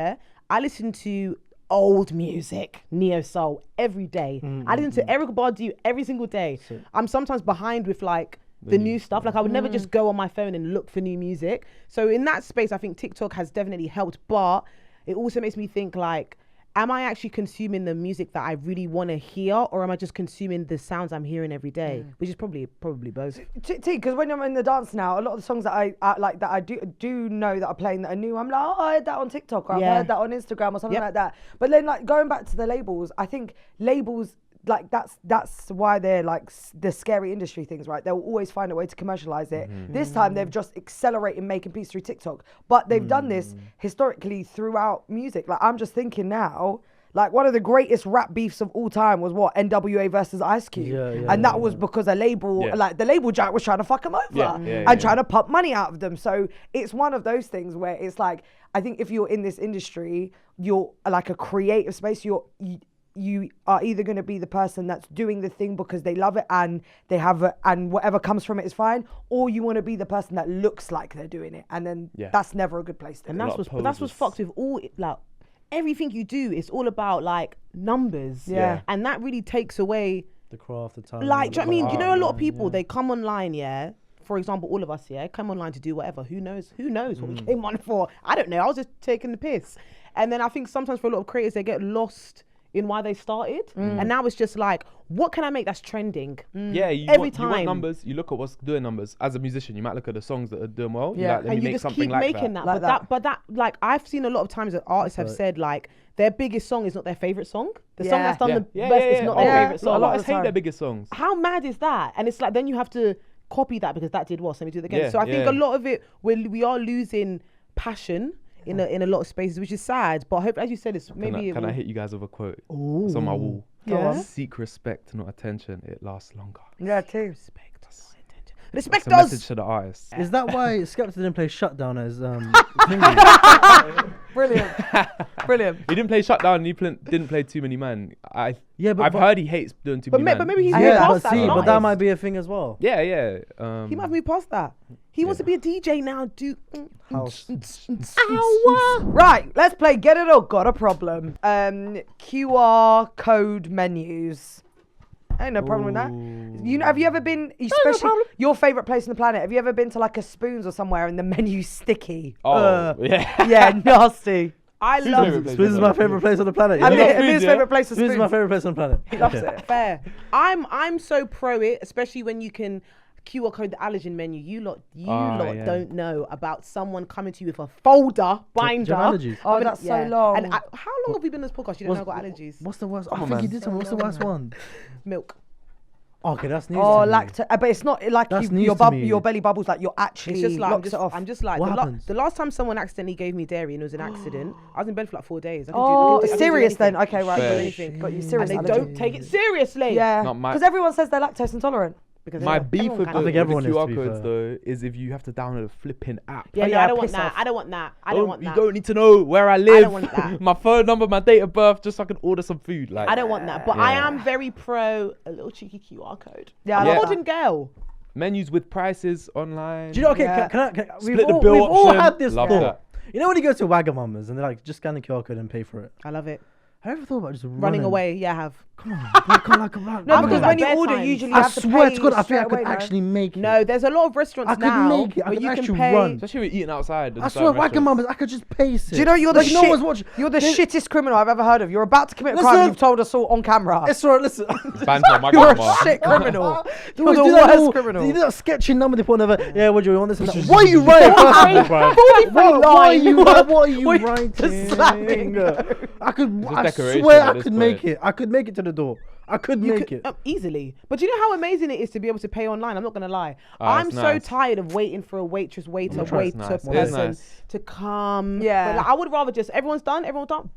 I listen to old music, neo soul every day. I listen to Erykah Badu every single day. I'm sometimes behind with like the new stuff. Like I would never just go on my phone and look for new music. So in that space, I think TikTok has definitely helped, but it also makes me think like am I actually consuming the music that I really want to hear, or am I just consuming the sounds I'm hearing every day? Which is probably both. Because when I'm in the dance now, a lot of the songs that I like that I do know that are playing that are new, I'm like, oh, I heard that on TikTok, or I've heard that on Instagram or something like that. But then like going back to the labels, I think labels, like that's why they're like the scary industry things, right? They'll always find a way to commercialize it. This time they've just accelerated making peace through TikTok, but they've done this historically throughout music. Like I'm just thinking now, like one of the greatest rap beefs of all time was what, NWA versus Ice Cube, and that was because a label, like the label jack was trying to fuck them over and trying to pump money out of them. So it's one of those things where it's like, I think if you're in this industry, you're like a creative space, you are either going to be the person that's doing the thing because they love it and they have it, and whatever comes from it is fine, or you want to be the person that looks like they're doing it, and then that's never a good place to be. And that's what's fucked with all, like, everything you do is all about like numbers, and that really takes away the craft, the talent. Like, do you know what I mean? You know, a lot of people they come online, for example, all of us come online to do whatever. Who knows what we came on for? I don't know. I was just taking the piss, and then I think sometimes for a lot of creators they get lost in why they started, and now it's just like, what can I make that's trending? Yeah, you want numbers. You look at what's doing numbers. As a musician, you might look at the songs that are doing well. Yeah, let and me you make just something keep like making that. But that, like, I've seen a lot of times that artists have said like their biggest song is not their favorite song. The song that's done the best is not their favorite song. A lot of hate their biggest songs. How mad is that? And it's like then you have to copy that because that did what, so let me do it again. So I think a lot of it, we are losing passion in a lot of spaces, which is sad. But I hope, as you said, it's maybe. Can I hit you guys with a quote? Ooh. It's on my wall. Yeah. Seek respect, not attention. It lasts longer. Yeah, too. Respect That's a message to the artists. Is that why Skepta didn't play Shutdown as Brilliant. He didn't play Shutdown and he didn't play Too Many Men. I've but heard he hates doing Too Many Men. But maybe he's moved past that. But that might be a thing as well. Yeah. He might have moved past that. He wants to be a DJ now. House. Right, let's play Get It or Got a Problem. QR code menus. Ain't no problem with that. You know, have you ever been, especially your favorite place on the planet? Have you ever been to like a Spoons or somewhere and the menu's sticky? Yeah, nasty. I love Spoons is my favorite place on the planet. Amir's favorite place is Spoons is my favorite place on the planet. He loves it. Fair. I'm so pro it, especially when you can QR code the allergen menu. You lot don't know about someone coming to you with a folder binder. Allergies? Oh, that's so long. And how long have we been on this podcast? You don't know I've got allergies. What's the worst? I think you did tell me. What's the worst one? Milk. Okay, that's news. Oh, to lactose. But it's not like your belly bubbles, like you're actually It's just like I'm just like What happens? the last time someone accidentally gave me dairy and it was an accident, I was in bed for like 4 days. Serious then? Okay, right. Anything. Got you serious. And they don't take it seriously. Yeah, because everyone says they're lactose intolerant. My beef with the QR codes fair. though is if you have to download a flipping app. Yeah, no, I don't want that. I don't want that. You don't need to know where I live. I don't want that. My phone number, my date of birth, just so I can order some food. Like I don't want that. But I am very pro a little cheeky QR code. Yeah, I'm a modern girl. Menus with prices online. Do you know? Okay, can I split the bill we've all option. had this Love thought. that. You know when you go to Wagamama's and they're like, just scan the QR code and pay for it. I love it. Have you ever thought about just Running away? Yeah, I have. Come on, No, because when you order, usually you I have to swear pay to God, I think straight I could away, actually make it. No, there's a lot of restaurants I could now make it. I where could you can actually pay. run. Especially when eating outside. I swear, Wagamama's, I could just pace it. Do you know you're the Like, no one's shit? watching. You're the shittest criminal I've ever heard of. You're about to commit a crime. And you've told us all on camera. It's alright. Listen, Banter, my You're grandma. a shit criminal. They You're always the do that worst little- criminal. You do that sketchy number they put on over. Yeah, what do you want this and that? What are you writing? What are you writing? I could. I swear I could make it. I could make it to the door. I could make it easily. But you know how amazing it is to be able to pay online? I'm not gonna lie. I'm so tired of waiting for a waitress, waiter, person to come. Yeah. But like, I would rather just everyone's done,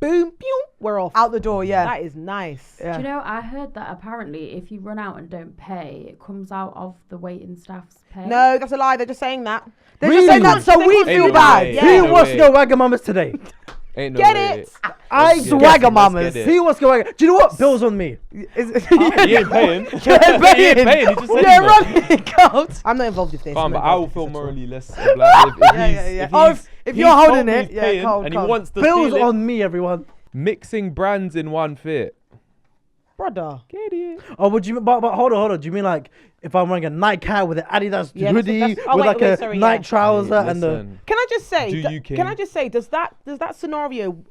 boom, pew, we're off. Out the door, yeah. That is nice. Yeah. Do you know, I heard that apparently if you run out and don't pay, it comes out of the waiting staff's pay. No, that's a lie. They're just saying that. They're just saying that so we feel bad. Who wants to go Wagamama's today? Ain't no Get way. it? I Wagamama's. Who wants to go Wagamama's? Do you know what? Bill's on me. He ain't paying. He ain't paying. He just said Yeah, he run. I'm not involved with this. Fine, but I will feel morally less obliged if you're holding it, yeah, cold, and cold. he wants to Bill's steal it. on me, everyone. Mixing brands in one fit. Brother. Get it. Oh, would you? But hold on. Do you mean like if I'm wearing a Nike hat with an Adidas hoodie with Nike trouser and the? Can I just say? Do you, can I just say? Does that scenario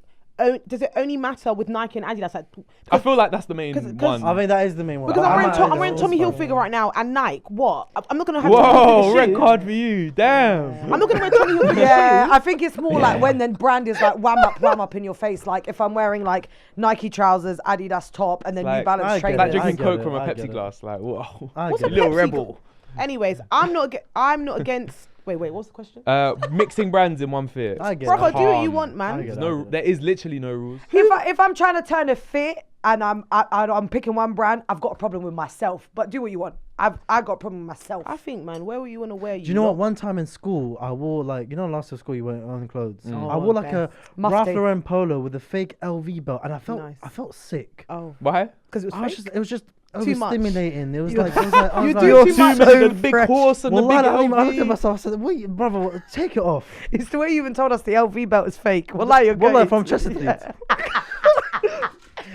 does it only matter with Nike and Adidas? Like, I feel like that's the main one. I think that is the main one. because I'm wearing Tommy Hilfiger right now and Nike. What? I'm not gonna have. Tommy Whoa, Hilfiger red shoes. card for you. Damn. I'm not gonna wear Tommy Hilfiger Yeah, shoes. I think it's more like when then brand is like wham up in your face. Like if I'm wearing like Nike trousers, Adidas top, and then New Balance trainers. Like drinking get Coke it, from a I get Pepsi it. glass. Like, whoa. What's get a it. Little Pepsi rebel. Anyways, I'm not against. Wait, what's the question? Mixing brands in one fit. I get it. Brother, do what you Calm. want, man. I get it. There is literally no rules. If I'm trying to turn a fit and I'm picking one brand, I've got a problem with myself. But do what you want. I got a problem with myself. I think, man, where were you want to wear? Do you know what? One time in school, I wore like, you know, last year of school you wear on clothes. Oh, I wore like a Mufti. Ralph Lauren polo with a fake LV belt, and I felt Nice. sick. Oh, Why? because it was fake? It was just Too much. overstimulating. It was You- like, I was You like, do You're too too much. much with the big horse and the well, big I looked at LV. myself. I said, "Wait, brother, take it off." It's the way you even told us the LV belt is fake. Well, you're Well, good. from Chesterfield.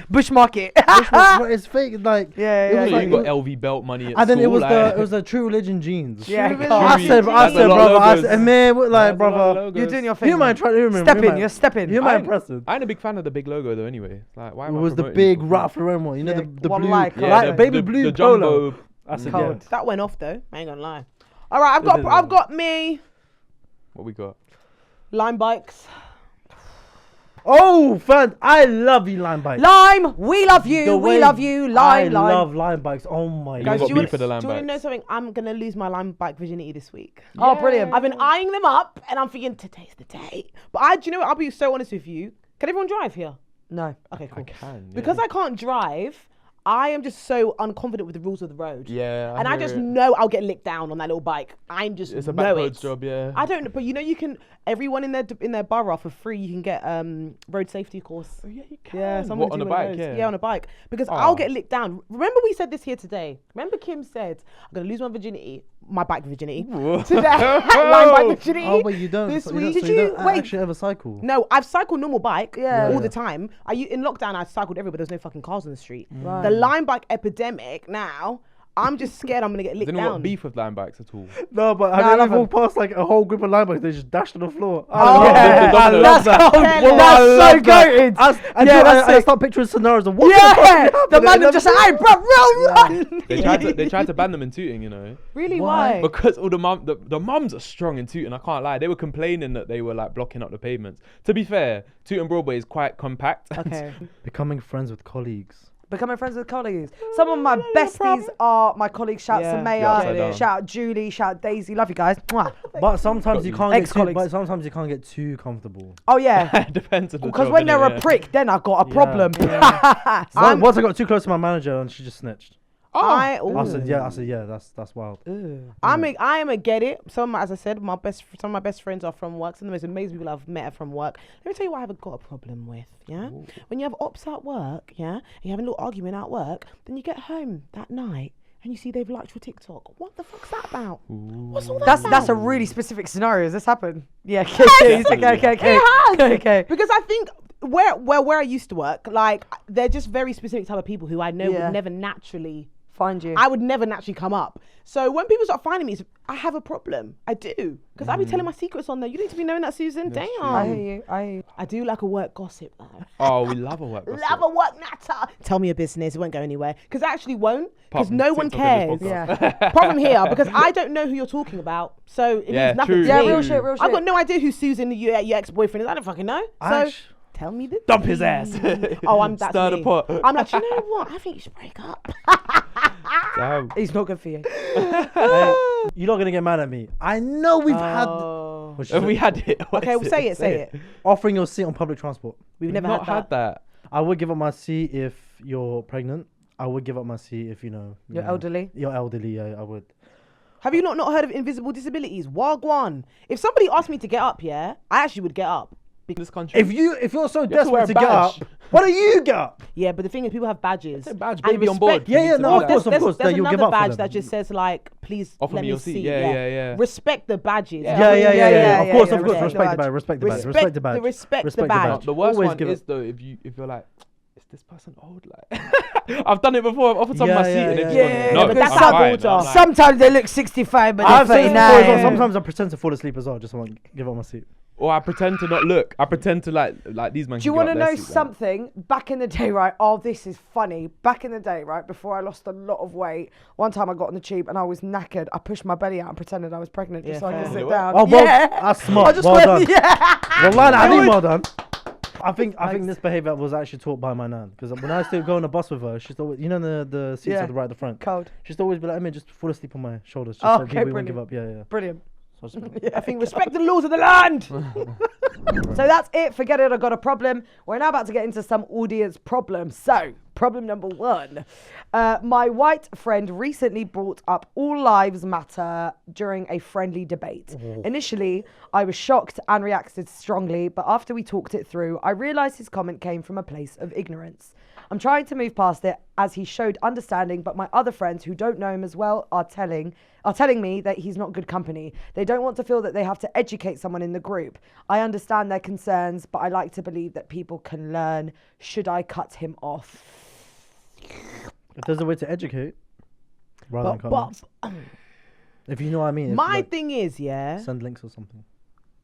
Bush Market. It's fake. Like, Yeah, it yeah, was You like, ain't got LV belt money at and then it school, was like. the True Religion jeans. Yeah, True God. I said, That's a lot of brother, I logos. said, man, what, like, That's a lot of brother, logos. You're doing your thing. who am I trying to remember? Step in, you're stepping. Who am I I ain't- impressing? I ain't a big fan of the big logo though. Anyway, like why It am I was the promoting big this? Ralph Lauren one, you know, Yeah, the one blue, like, Yeah, like the- baby the- blue the polo. jumbo. I said, Cold. yeah. That went off though. I ain't gonna lie. All right, I've got me What we got? Lime bikes. Oh, fun! I love you, Lime bikes. Lime, we love you. The We way love you. I Lime. love Lime bikes. Oh my You god. got do you beef with the want Lime to know bikes. something? I'm gonna lose my Lime bike virginity this week. Oh, brilliant. I've been eyeing them up, and I'm thinking today's the day. But do you know what? I'll be so honest with you. Can everyone drive here? No. Okay, cool. I can. Yeah. Because I can't drive, I am just so unconfident with the rules of the road. Yeah. And I hear just it. know I'll get licked down on that little bike. I'm just It's a know backroads it. job, yeah. I don't know, but you know you can. Everyone in their borough for free, you can get road safety course. Oh, yeah, you can. Yeah, someone What, on do a one of bike? those. Yeah. On a bike. Because Oh. I'll get licked down. Remember we said this here today. Remember Kim said, I'm going to lose my bike virginity. Today. Line bike virginity. Oh, but you don't. This so you week. don't, so you don't actually ever cycle. No, I've cycled normal bike Yeah. all Yeah. the time. In lockdown, I cycled everywhere. There's no fucking cars on the street. Right. The line bike epidemic now, I'm just scared I'm going to get Has licked anyone got down. beef with Lime bikes at all? No, but I have you love ever walked past like a whole group of Lime bikes? They just dashed on the floor. Oh, I love that's that. cold. Well, That's I so love that. goated. I that's I sick. start picturing scenarios of what Yeah, the fuck the happening. man just said, "Hey, bro, run!" They tried to ban them in tooting, you know. Really? Why? Why? Because all the mums are strong in Tooting, I can't lie. They were complaining that they were like blocking up the pavements. To be fair, Tooting Broadway is quite compact. Okay. Becoming friends with colleagues. Becoming friends with colleagues. Some of my besties are my colleagues. Shout Yeah. out Yeah, upside Samaya, down. shout out Julie, shout out Daisy. Love you guys. Mwah. But sometimes you can't get too, Ex-colleagues. but sometimes you can't get too comfortable. Oh yeah, Depends on the because job, when they're innit? a prick, then I've got a problem. Once I got too close to my manager and she just snitched. I said yeah, that's wild. I am a get it. As I said, some of my best friends are from work. Some of the most amazing people I've met are from work. Let me tell you what I haven't got a problem with. Yeah, when you have ops at work, yeah, and you have a little argument at work, then you get home that night and you see they've liked your TikTok. What the fuck's that about? What's all that? That's a really specific scenario. Has this happened? Yeah. Yes. Okay. It has. Okay. Because I think where I used to work, like they're just very specific type of people who I know Yeah. would never naturally find you. I would never naturally come up. So when people start finding me, I have a problem. I do. Because I be telling my secrets on there. You need to be knowing that, Susan. That's Damn. true. I hear you. I hear you. I do like a work gossip though. Oh, we love a work. Love a work natter. Tell me your business. It won't go anywhere. Because I actually won't. Because Apart no from one TikTok and cares. this Yeah. Apart from here. Because I don't know who you're talking about. So it Yeah, means nothing true. to Yeah, me. real shit, real I've shit. got no idea who Susan, your ex-boyfriend is. I don't fucking know. So Ash. tell me the Dump his ass. Oh, that's Stir the me. pot. I'm like, you know what? I think you should break up. Damn. He's not good for you. Hey, you're not gonna get mad at me. I know we've had. Oh. Which Have is we had it? What Okay, is well, say it. offering your seat on public transport. We've We've never not had that. I would give up my seat if you're pregnant. I would give up my seat if You're know, elderly. You're elderly. Yeah, I would. Have you not heard of invisible disabilities? Wagwan. If somebody asked me to get up, yeah, I actually would get up. This country. If you're so have to wear desperate a to get up, badge. why don't you get up? Yeah, but the thing is, people have badges. It's a badge, And baby on board. respect- Yeah, You yeah, need to no, do of that. course, There's that another you'll give up for badge them. that just says like, please Offer let me me your seat. see. Yeah. Respect the badges. Yeah. Yeah. Of course, yeah, of course. yeah. Respect the badge. Respect the badge. Respect the badge. Respect the badge. The worst Always one give is it- though if you're like, is this person old? Like, I've done it before. I've offered someone my Yeah, seat yeah, and they've yeah, just yeah. gone, no, But that's I'm how fine. boards I'm are. like, Sometimes they look 65, but I've they're said it before as well. 39. Sometimes I pretend to fall asleep as well. Just want to give up my seat. or I pretend to not look. I pretend to like these men. Do you want to know something? Back in the day, right? Oh, this is funny. Back in the day, right? Before I lost a lot of weight, one time I got on the tube and I was knackered. I pushed my belly out and pretended I was pregnant just so I could sit down. Oh, well, that's smart. Well done. Well done. I think this behaviour was actually taught by my nan, because when I used to go on a bus with her, she'd always, you know, the seats at the right at the front. Cold. She'd always be like, "Emma, just fall asleep on my shoulders, just so people won't give up." Yeah. Brilliant. I think respect the laws of the land. So that's it. Forget it. I got a problem. We're now about to get into some audience problems. So, problem number 1. My white friend recently brought up All Lives Matter during a friendly debate. Initially, I was shocked and reacted strongly, but after we talked it through, I realized his comment came from a place of ignorance. I'm trying to move past it as he showed understanding, but my other friends who don't know him as well are telling me that he's not good company. They don't want to feel that they have to educate someone in the group. I understand their concerns, but I like to believe that people can learn. Should I cut him off? If there's a way to educate, rather than comments. If you know what I mean. My thing is, send links or something.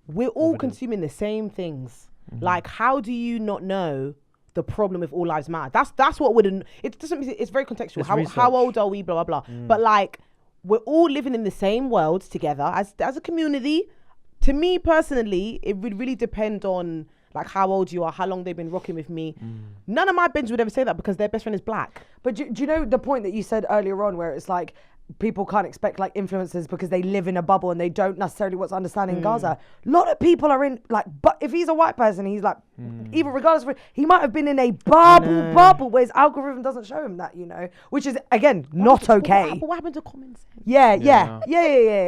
We're all consuming the same things. Like, how do you not know the problem with All Lives Matter? That's what wouldn't. It doesn't. It's very contextual. How old are we? Blah blah blah. But like, we're all living in the same world together as a community. To me personally, it would really depend on like how old you are, how long they've been rocking with me. None of my bins would ever say that because their best friend is black. But do you know the point that you said earlier on, where it's like people can't expect like influencers because they live in a bubble and they don't necessarily what's understanding Gaza. A lot of people are in like, but if he's a white person, he's like, even regardless of, he might have been in a bubble where his algorithm doesn't show him that, you know, which is again not okay. What happened to common sense? Yeah.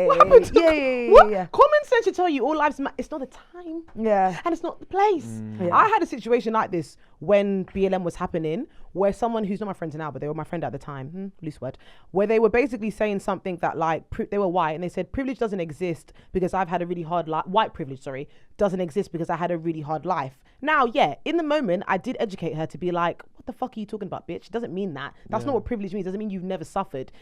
What happened to common sense should tell you all lives matter. It's not the time. Yeah. And it's not the place. I had a situation like this when BLM was happening, where someone who's not my friend now, but they were my friend at the time, loose word, where they were basically saying something that like, they were white and they said privilege doesn't exist because I've had a really hard life. White privilege, doesn't exist because I had a really hard life. Now, in the moment, I did educate her to be like, what the fuck are you talking about, bitch? It doesn't mean that. That's not what privilege means. It doesn't mean you've never suffered.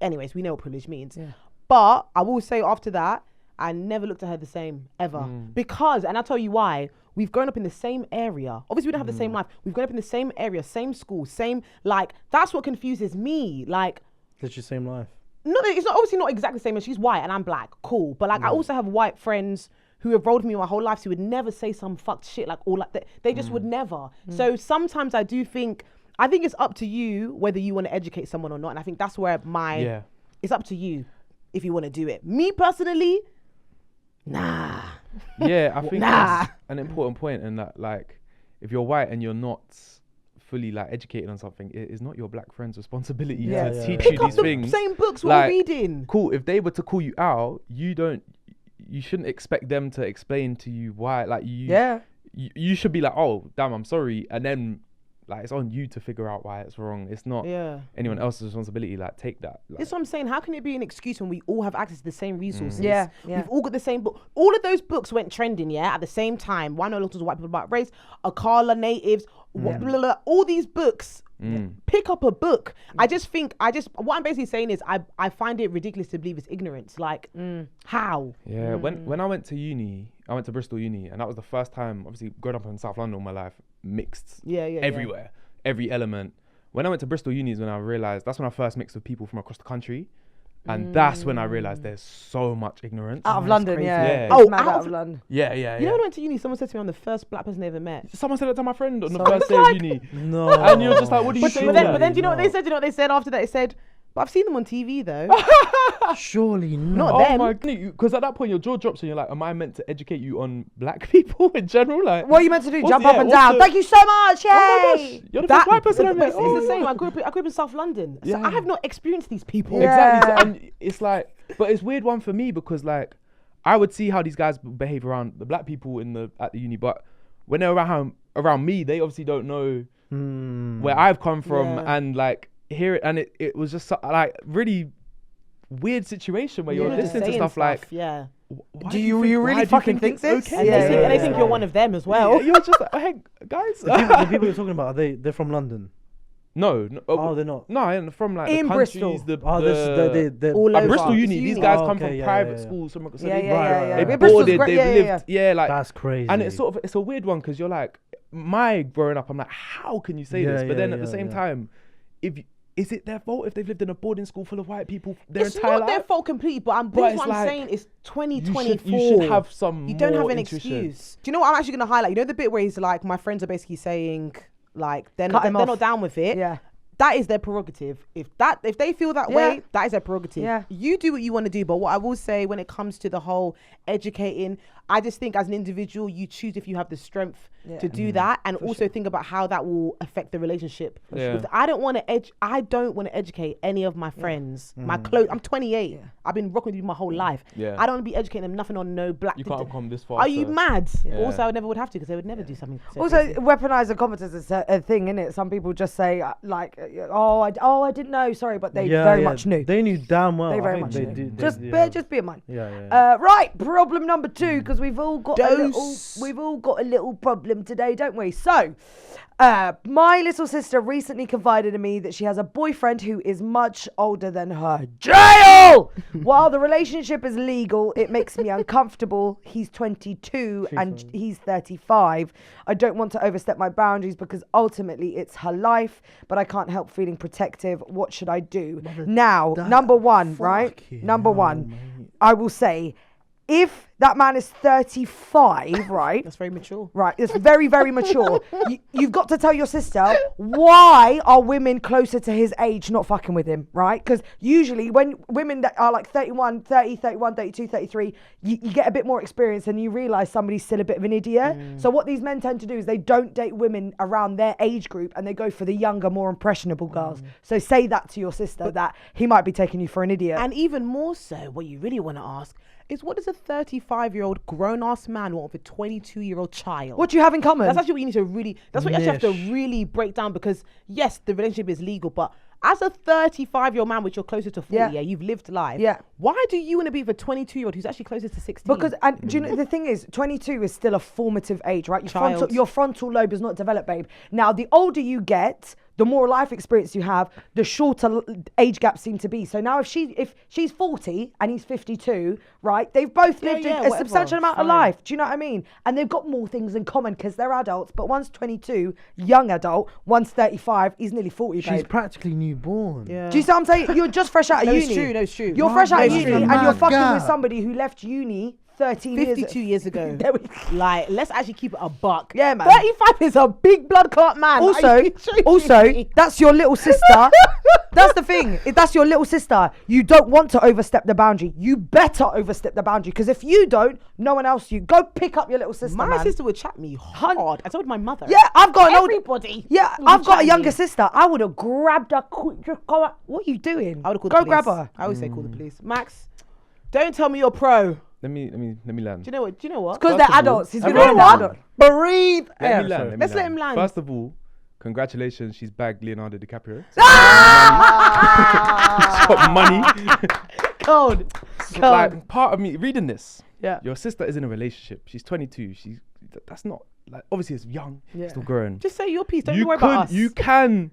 Anyways, we know what privilege means. Yeah. But I will say after that, I never looked at her the same ever. Because, and I'll tell you why, we've grown up in the same area. Obviously, we don't have the same life. We've grown up in the same area, same school, same, like, that's what confuses me. Like, literally same life. No, it's not obviously not exactly the same as she's white and I'm black. Cool. But like, I also have white friends who have rolled with me my whole life who would never say some fucked shit like all like that. They just would never. So sometimes I think it's up to you whether you want to educate someone or not. And I think that's where it's up to you if you want to do it. Me personally, nah. Yeah, I think that's an important point, and that like, if you're white and you're not fully like educated on something, it is not your black friend's responsibility to teach you these things. Same books we're reading. Cool. If they were to call you out, you shouldn't expect them to explain to you why. Like you should be like, oh damn, I'm sorry, and then like it's on you to figure out why it's wrong. It's not anyone else's responsibility. Like, take that. Like, that's what I'm saying. How can it be an excuse when we all have access to the same resources? We've all got the same book. All of those books went trending, at the same time. Why Not Look to White People About Race, Akala Natives, blah, blah, blah, all these books. Pick up a book. What I'm basically saying is I find it ridiculous to believe it's ignorance. Like, how? Yeah, when I went to uni, I went to Bristol Uni, and that was the first time, obviously growing up in South London all my life, mixed everywhere, every element. When I went to Bristol Uni is when I realised, that's when I first mixed with people from across the country. And that's when I realised there's so much ignorance. Out of London, out of London. Yeah. You know when I went to uni, someone said to me, I'm the first black person they ever met. Someone said that to my friend on the first day of uni. No. And you're just like, what do you say? But then do you know what they said? Do you know what they said after that? They said, but I've seen them on TV though. Surely not. Not them. My God. Because at that point your jaw drops and you're like, am I meant to educate you on black people in general? Like, what are you meant to do? Jump up and down. Thank you so much. Yay! Oh my gosh. You're the first white person I met. It's the same. I grew up in South London. So I have not experienced these people. Exactly. And it's like, but it's weird one for me because like, I would see how these guys behave around the black people at the uni, but when they're around me, they obviously don't know where I've come from and like hear it, and it was just like really weird situation where you're listening to stuff like, do you really fucking think this? Okay? And they think you're one of them as well. You're just like, hey guys, the people you're talking about, they're from London. No, Oh, they're not. No, and from like In the Bristol. countries, Oh, this the All over. Bristol It's uni. These uni. guys Oh, come okay, from yeah, private yeah. schools, so Yeah, they yeah, yeah, yeah. They've Bristol's boarded, great, they've yeah, yeah, lived, yeah, like That's crazy. and it's a weird one because you're like, my growing up, I'm like, how can you say Yeah, this? But then yeah, at the yeah, same yeah. time, is it their fault if they've lived in a boarding school full of white people their It's entire not their life? fault completely, but But what it's I'm like, saying is 2024. You should have some. You don't have more an intuition. excuse. Do you know what I'm actually going to highlight? You know the bit where he's like, my friends are basically saying, like, they're Cut not, him they're off. not down with it. Yeah. That is their prerogative. If they feel that Yeah. way, that is their prerogative. Yeah. You do what you want to do. But what I will say when it comes to the whole educating, I just think as an individual, you choose if you have the strength to do that, and also think about how that will affect the relationship. Yeah. I don't want to educate any of my friends. My close. I'm 28. I've been rocking with you my whole life. Yeah. I don't want to be educating them nothing on no black. You can't have come this far. Are you to- mad? Yeah. Also, I never would have to because they would never do something. so Also, crazy. weaponized competence is a thing, innit? Some people just say like, I didn't know, sorry, but they very much knew. They knew damn well. They I very think much they knew. do. Just be in mind. Yeah, yeah. Right, problem number 2, because we've all got a little problem today, don't we? So, my little sister recently confided in me that she has a boyfriend who is much older than her. Jail! While the relationship is legal, it makes me uncomfortable. He's 22 and he's 35. I don't want to overstep my boundaries because ultimately it's her life, but I can't help feeling protective. What should I do? Now, number one, right? Number one, I will say, if that man is 35, right? That's very mature. Right, it's very, very mature. You've got to tell your sister, why are women closer to his age not fucking with him, right? Because usually when women that are like 31, 32, 33, you get a bit more experience and you realise somebody's still a bit of an idiot. So what these men tend to do is they don't date women around their age group and they go for the younger, more impressionable girls. So say that to your sister, that he might be taking you for an idiot. And even more so, what you really want to ask is, what does a 35-year-old grown-ass man want with a 22-year-old child? What do you have in common? That's actually what you need to really, that's what you actually have to really break down, because yes, the relationship is legal, but as a 35-year-old man, which you're closer to 40, you've lived life. Yeah. Why do you want to be with a 22-year-old who's actually closer to 16? Because, and do you know, the thing is, 22 is still a formative age, right? Child. Your frontal lobe is not developed, babe. Now, the older you get, the more life experience you have, the shorter age gaps seem to be. So now if she's 40 and he's 52, right, they've both lived a substantial amount of life. Do you know what I mean? And they've got more things in common because they're adults. But one's 22, young adult, one's 35, he's nearly 40, babe. She's practically newborn. Yeah. Do you see what I'm saying? You're just fresh out of uni. No, it's true. You're fresh out of No, it's uni true. and you're fucking God. with somebody who left uni 52 years ago. Like, let's actually keep it a buck. Yeah, man. 35 is a big blood clot man. Also, that's your little sister. That's the thing. If that's your little sister, you don't want to overstep the boundary. You better overstep the boundary, because if you don't, no one else. You go pick up your little sister. My man. sister would chat me hard. I told my mother. Yeah, I've got an Everybody. Yeah, would I've got chat a me. younger sister. I would have grabbed her. Just go out. What are you doing? I would have called Go the police. grab her. I always say call the police. Max, don't tell me you're pro. Let me land. Do you know what? Because First they're of all- adults. He's been You know around what? adult. Breathe. Let me land. Let's let him land. First of all, congratulations, she's bagged Leonardo DiCaprio. Ah! She's got money. Cold. Like, part of me reading this. Yeah. Your sister is in a relationship. She's 22. That's not like, obviously it's young. Yeah. Still growing. Just say your piece. Don't worry about us. You can,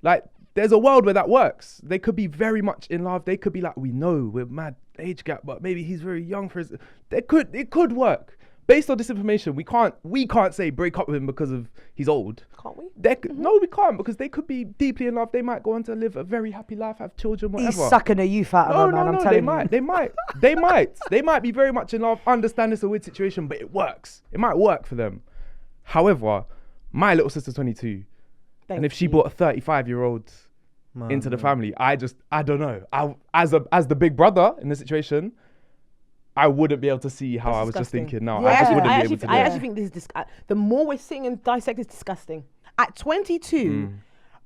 like, there's a world where that works. They could be very much in love. They could be like, we know we're mad age gap, but maybe he's very young for his. It could work. Based on this information, we can't say break up with him because of he's old. Can't we? No, we can't, because they could be deeply in love. They might go on to live a very happy life, have children, whatever. He's sucking a youth out of her, man. I'm telling you. They might be very much in love, understand it's a weird situation, but it works. It might work for them. However, my little sister's 22, and if she brought a 35-year-old into the family, I don't know. As the big brother in the situation, I wouldn't be able to see how I was just thinking. No, I just wouldn't be able to do I it. actually think this is the more we're sitting and dissect, it's disgusting. At 22,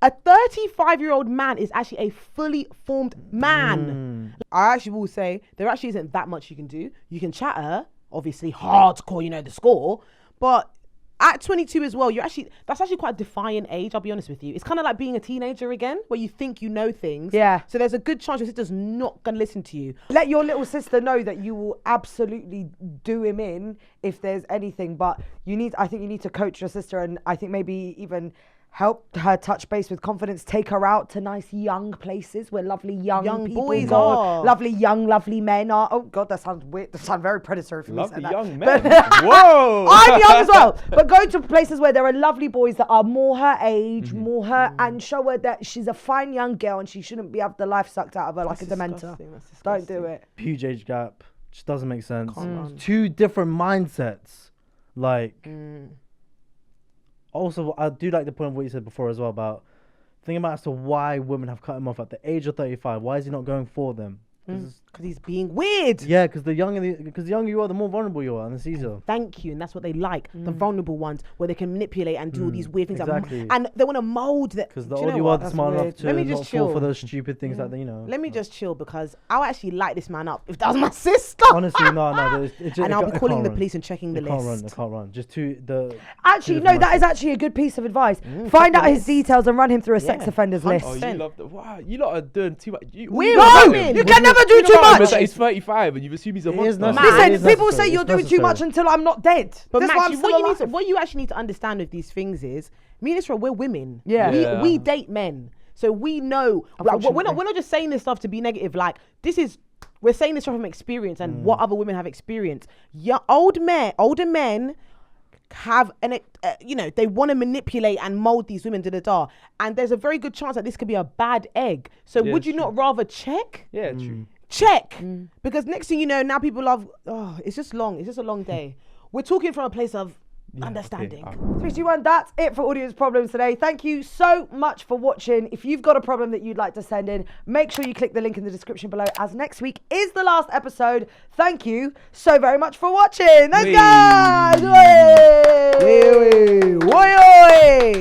a 35-year-old man is actually a fully formed man. I actually will say there actually isn't that much you can do. You can chat her, obviously hardcore, you know the score, but at 22 as well, that's actually quite a defiant age, I'll be honest with you. It's kind of like being a teenager again, where you think you know things. Yeah. So there's a good chance your sister's not going to listen to you. Let your little sister know that you will absolutely do him in if there's anything, but I think you need to coach your sister, and I think maybe even help her touch base with confidence, take her out to nice young places where lovely young people boys go, are. lovely young, lovely men are. Oh God, that sounds weird. That sounds very predatory for Lovely me. to say young that. men. Whoa. I'm young as well. But go to places where there are lovely boys that are more her age, more her, and show her that she's a fine young girl and she shouldn't be have the life sucked out of her like a dementor. Don't do it. Huge age gap. Just doesn't make sense. Two different mindsets. Like, also, I do like the point of what you said before as well about thinking about as to why women have cut him off at the age of 35. Why is he not going for them? Because he's being weird. Yeah, because the younger you are, the more vulnerable you are, and it's easier. Thank you, and that's what they like. The vulnerable ones, where they can manipulate and do all these weird things, exactly. and they want to mold that. Because the older you are, the smart enough to Let me just not chill. fall for those stupid things that they, Let me just chill because I'll actually light this man up if that was my sister. Honestly, no. It just, and I'll be calling the run. police and checking the It list. can't run. Just Actually, no, that is actually a good piece of advice. Find out his details and run him through a sex offenders list. Oh, you love that. Wow, you lot are doing too much. We're women. You can never do too much. He's 35 and you assume he's a monster. Listen, people say you're doing too much until I'm not dead. But That's Max, why I'm still alive. what you actually need to understand with these things is, me and Isra, we're women. Yeah. We date men, so we know. Like, we're not just saying this stuff to be negative. Like, we're saying this from experience and what other women have experienced. Older men have they want to manipulate and mold these women to the dar, and there's a very good chance that this could be a bad egg. So would you not rather check? Yeah, true. Check, because next thing you know, now people love. Oh, it's just long. It's just a long day. We're talking from a place of understanding. 3, 2, 1, that's it for Audience Problems today. Thank you so much for watching. If you've got a problem that you'd like to send in, make sure you click the link in the description below, as next week is the last episode. Thank you so very much for watching. Thanks, guys. Oi, oi, oi.